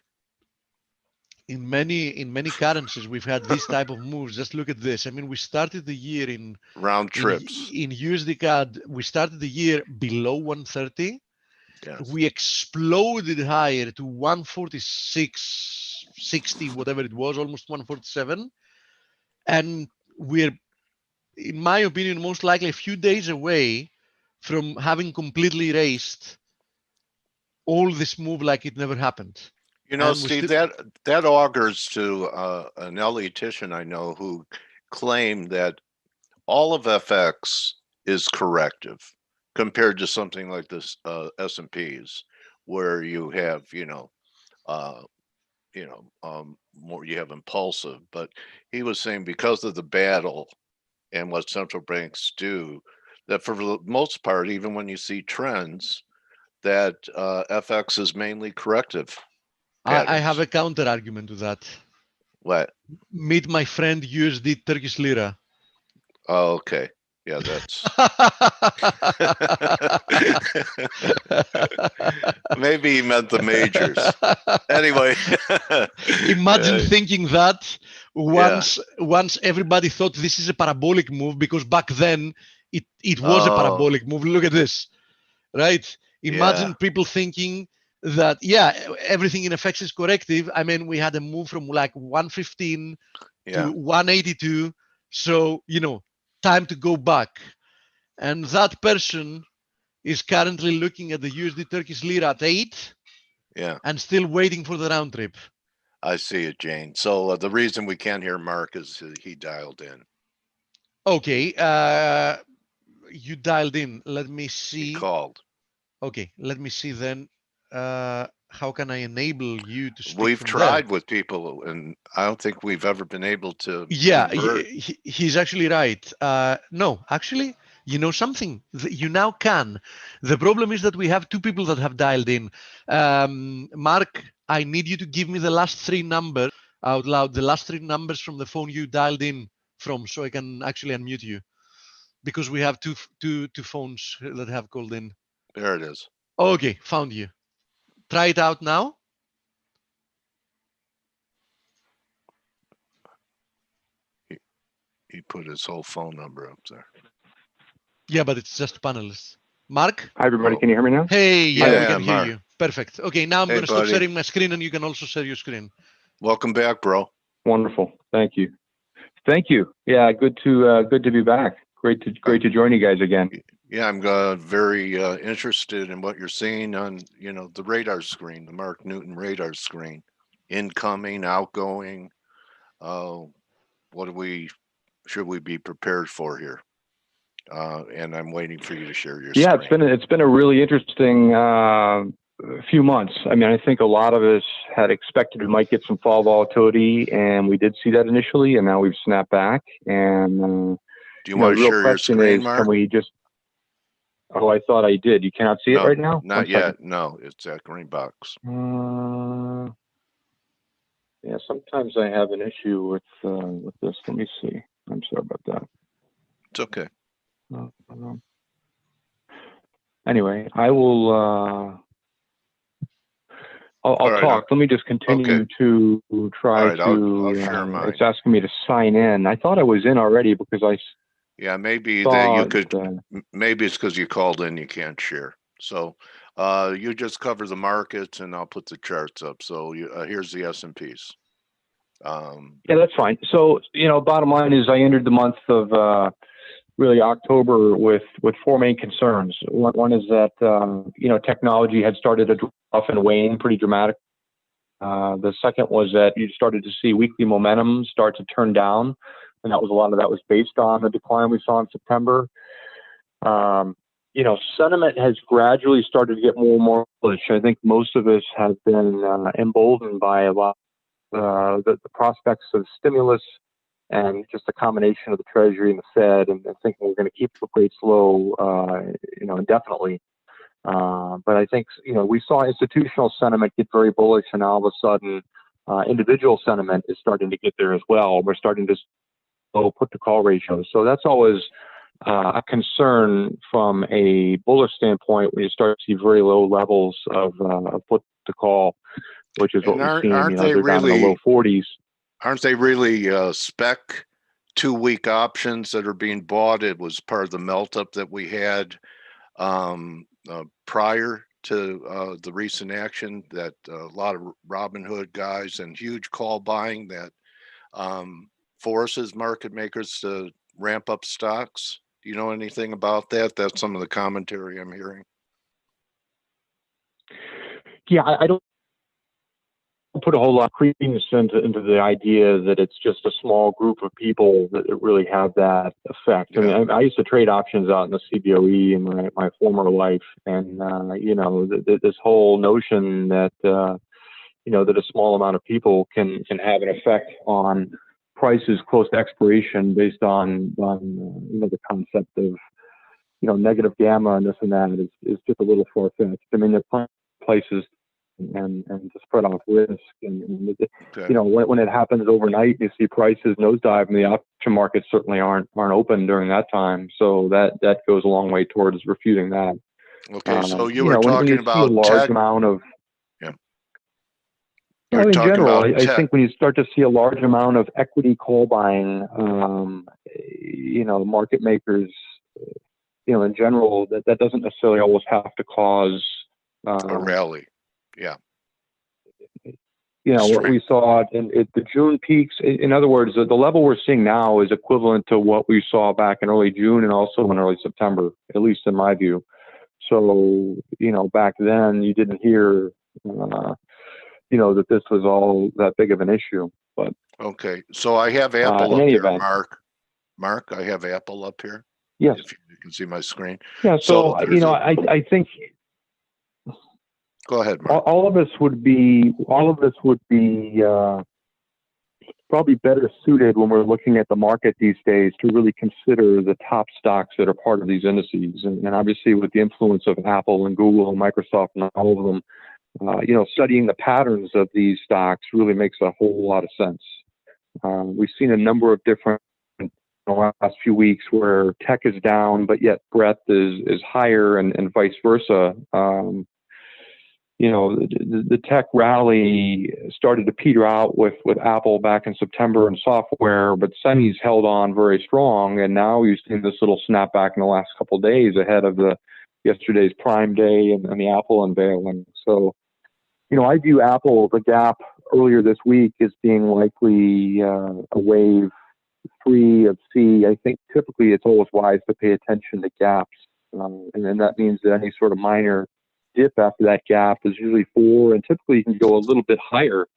In many currencies, we've had this type of moves. Just look at this. I mean, we started the year in round trips. In USD CAD, we started the year below 130. Yes. We exploded higher to 146.60, whatever it was, almost 147. And we're, in my opinion, most likely a few days away from having completely erased all this move like it never happened. You know, Steve, that augurs to an elitician I know who claimed that all of FX is corrective compared to something like this S&Ps, where you have, more you have impulsive, but he was saying because of the battle and what central banks do, that for the most part, even when you see trends, that FX is mainly corrective. I have patterns. a counter argument to that. What? Meet my friend USD Turkish lira. Oh, okay. Yeah, that's maybe he meant the majors. Anyway, Imagine thinking that Yeah. once everybody thought this is a parabolic move, because back then it was a Oh. parabolic move. Look at this, right? Imagine Yeah. people thinking that, yeah, everything in FX is corrective. I mean, we had a move from like 115 Yeah. to 182. So, time to go back. And that person is currently looking at the USD Turkish lira at 8 Yeah. and still waiting for the round trip. I see it, Jane. So the reason we can't hear Mark is he dialed in. Okay, you dialed in. Let me He see. called. Okay, let me see then. How can I enable you to speak We've from tried there? with people, and I don't think we've ever been able to. Yeah, convert. he's actually right. No, actually, you know something? You now can. The problem is that we have two people that have dialed in. Mark, I need you to give me the last three numbers out loud, the last three numbers from the phone you dialed in from, so I can actually unmute you, because we have two phones that have called in. There it is. Okay, found you. Try it out now. He put his whole phone number up there. Yeah, but it's just panelists. Mark? Hi, everybody. Oh. Can you hear me now? Hey, yeah, we Yeah, can hear Mark. you. Perfect. Okay, now I'm Hey, going to stop buddy. sharing my screen, and you can also share your screen. Welcome back, bro. Wonderful. Thank you. Thank you. Yeah, good to be back. Great to join you guys again. Yeah, I'm very interested in what you're seeing on, the radar screen, the Mark Newton radar screen, incoming, outgoing. What should we be prepared for here? And I'm waiting for you to share your Yeah, screen. it's been a really interesting few months. I mean, I think a lot of us had expected we might get some fall volatility, and we did see that initially, and now we've snapped back. And Do you want the to real share your question screen, is, Mark? can we just? Oh, I thought I did. You cannot see it No, right now? Not yet. No, it's that green box. Yeah, sometimes I have an issue with this. Let me see. I'm sorry about that. It's okay. Anyway, I will. I'll All right, talk. Let me just continue okay. to try All right, to. I'll share mine. It's asking me to sign in. I thought I was in already because I Yeah, maybe saw that you could. Maybe it's because you called in, you can't share. So you just cover the markets, and I'll put the charts up. So here's the S&Ps. Yeah, that's fine. So bottom line is, I entered the month of really October with four main concerns. One is that technology had started to drop off and wane pretty dramatic. The second was that you started to see weekly momentum start to turn down, and a lot of that was based on the decline we saw in September. Sentiment has gradually started to get more and more bullish. I think most of us have been emboldened by a lot the prospects of stimulus and just a combination of the Treasury and the Fed, and thinking we're going to keep the rates low, indefinitely. But I think, we saw institutional sentiment get very bullish, and all of a sudden, individual sentiment is starting to get there as well. We're starting to put to call ratios. So that's always a concern from a bullish standpoint when you start to see very low levels of put to call, which is what we've seen. Aren't they they're down in the really low 40s. Aren't they really spec 2-week options that are being bought? It was part of the melt up that we had prior to the recent action, that a lot of Robinhood guys and huge call buying that forces market makers to ramp up stocks. Do you know anything about that? That's some of the commentary I'm hearing. Yeah, I don't put a whole lot of credence into the idea that it's just a small group of people that really have that effect. Yeah. I mean, I used to trade options out in the CBOE in my former life, and this whole notion that that a small amount of people can have an effect on prices close to expiration based on the concept of negative gamma and this and that is just a little far-fetched. I mean, there are places and to spread off risk, and Okay. when it happens overnight, you see prices nosedive, and the option markets certainly aren't open during that time. So that goes a long way towards refuting that. Okay. So you were when talking you see a about large tech. amount of Yeah. You were in talking general, about I tech. think when you start to see a large amount of equity call buying, market makers, in general, that doesn't necessarily always have to cause, A rally. Yeah. what Strength. we saw in the June peaks. In other words, the level we're seeing now is equivalent to what we saw back in early June and also in early September, at least in my view. So, back then you didn't hear, that this was all that big of an issue. But Okay. So I have Apple in up any here, event, Mark, I have Apple up here. yes, If you can see my screen. yeah. So So, there's I think Go ahead, Mark. all of us would be probably better suited when we're looking at the market these days to really consider the top stocks that are part of these indices. And obviously with the influence of Apple and Google and Microsoft and all of them, studying the patterns of these stocks really makes a whole lot of sense. We've seen a number of different in the last few weeks where tech is down, but yet breadth is higher and vice versa. The tech rally started to peter out with Apple back in September and software, but semis held on very strong. And now you've seen this little snapback in the last couple of days ahead of yesterday's Prime Day and the Apple unveiling. So, I view Apple, the gap earlier this week, as being likely a wave 3 of C. I think typically it's always wise to pay attention to gaps. And then that means that any sort of minor dip after that gap is usually 4, and typically you can go a little bit higher.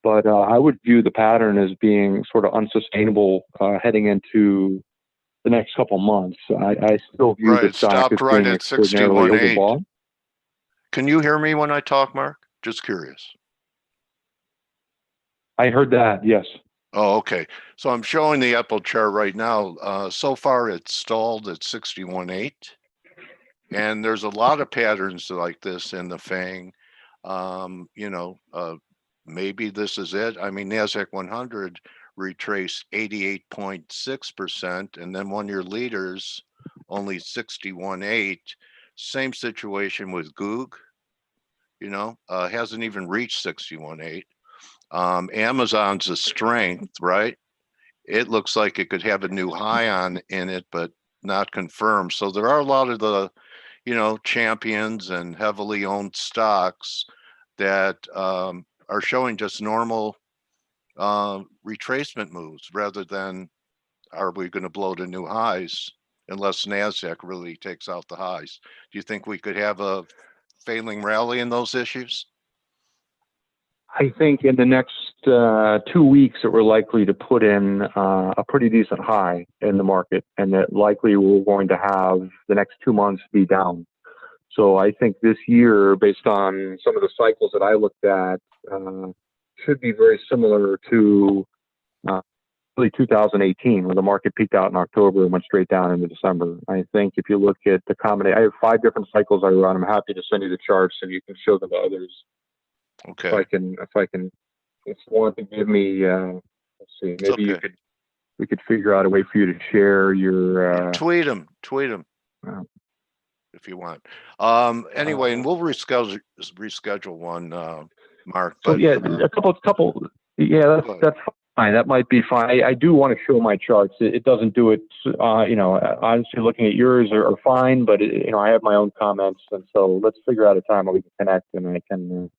But I would view the pattern as being sort of unsustainable heading into the next couple months. I still view Right. the It stock stopped as right being at extraordinarily 61.8. overbought. Can you hear me when I talk, Mark? Just curious. I heard that, yes. Oh, okay. So I'm showing the Apple chart right now. So far it's stalled at 61.8. And there's a lot of patterns like this in the FANG. Maybe this is it. I mean, NASDAQ 100 retraced 88.6%, and then one-year leaders only 61.8. Same situation with Goog. Hasn't even reached 61.8. Amazon's a strength, right? It looks like it could have a new high in it, but not confirmed. So there are a lot of the champions and heavily owned stocks that are showing just normal retracement moves rather than are we going to blow to new highs unless NASDAQ really takes out the highs. Do you think we could have a failing rally in those issues? I think in the next 2 weeks that we're likely to put in a pretty decent high in the market, and that likely we're going to have the next 2 months be down. So I think this year, based on some of the cycles that I looked at, should be very similar to really 2018, where the market peaked out in October and went straight down into December. I think if you look at the combination, I have 5 different cycles I run. I'm happy to send you the charts and you can show them to others. Okay. If you want to give me, let's see, maybe okay. we could figure out a way for you to share your. Tweet them. If you want. Anyway, and we'll reschedule one, Mark. So But, yeah, a couple. Yeah, that's fine. That might be fine. I do want to show my charts. It doesn't do it. Honestly, looking at yours are fine, but I have my own comments, and so let's figure out a time where we can connect and I can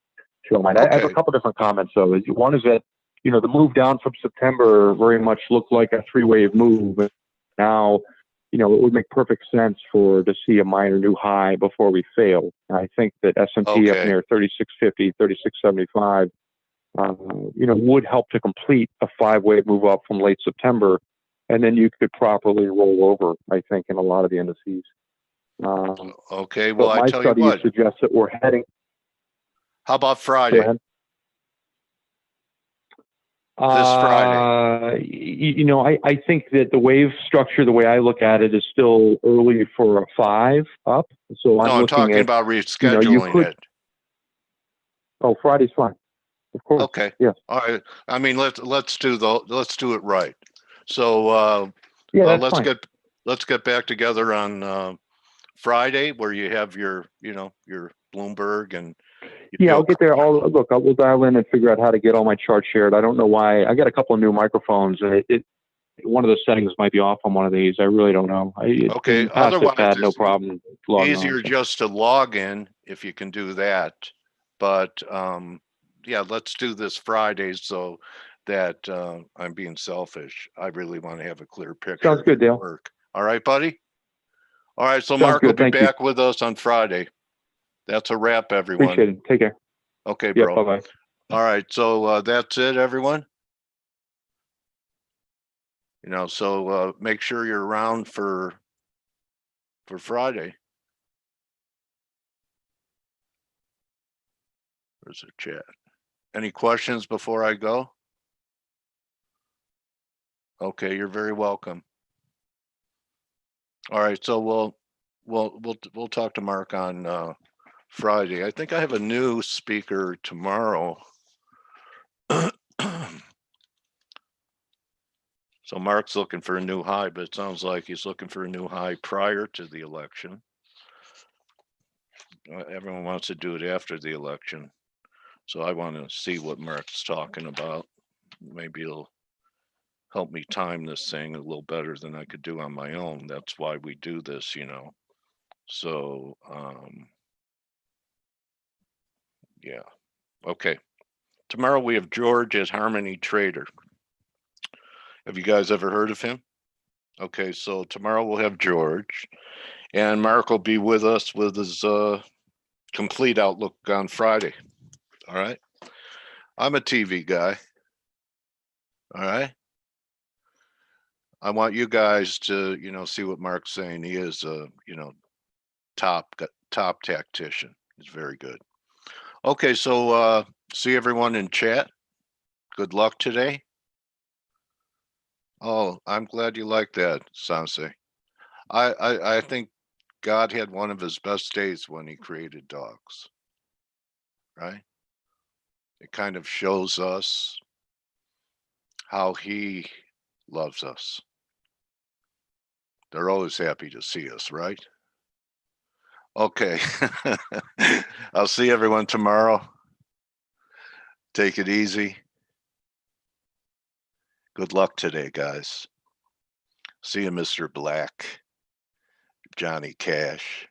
show mine. I have a couple different comments though. One is that the move down from September very much looked like a 3-wave move. Now, it would make perfect sense to see a minor new high before we fail. I think that S&P up near 3650, 3675, would help to complete a 5-wave move up from late September, and then you could properly roll over, I think, in a lot of the indices. okay, well, but my I tell you study what. suggests that we're heading. How about Friday? Friday. I think that the wave structure, the way I look at it, is still early for a 5 up. So I'm No, I'm looking talking at, about you rescheduling could- it. oh, Friday's fine. Of course. Okay. Yeah. All right. I mean, let's do it right. So Yeah, that's fine. let's get back together on Friday where you have your Bloomberg and Yeah, I'll get there. We'll dial in and figure out how to get all my charts shared. I don't know why. I got a couple of new microphones, and one of the settings might be off on one of these. I really don't know. Okay, In the past, otherwise I've had no it's problem logging easier on. So. just to log in if you can do that. But yeah, let's do this Friday so that I'm being selfish. I really want to have a clear picture. Sounds good, of your Dale. work. All right, buddy. All right, so Sounds Mark will good. be Thank you. back with us on Friday. That's a wrap, everyone. Appreciate it. Take care. Okay, Yeah, bro. bye-bye. All right, so that's it, everyone. So make sure you're around for Friday. There's a chat. Any questions before I go? Okay, you're very welcome. All right, so we'll talk to Mark on Friday. I think I have a new speaker tomorrow. So Mark's looking for a new high, but it sounds like he's looking for a new high prior to the election. Everyone wants to do it after the election. So I want to see what Mark's talking about. Maybe it'll help me time this thing a little better than I could do on my own. That's why we do this, So, yeah. Okay. Tomorrow we have George at Harmony Trader. Have you guys ever heard of him? Okay, so tomorrow we'll have George, and Mark will be with us with his complete outlook on Friday. All right. I'm a TV guy. All right. I want you guys to, see what Mark's saying. He is a, top tactician. He's very good. Okay, so see everyone in chat. Good luck today. Oh, I'm glad you like that, Sanse. I think God had one of his best days when he created dogs, right? It kind of shows us how he loves us. They're always happy to see us, right? Okay. I'll see everyone tomorrow. Take it easy. Good luck today, guys. See you, Mr. Black, Johnny Cash.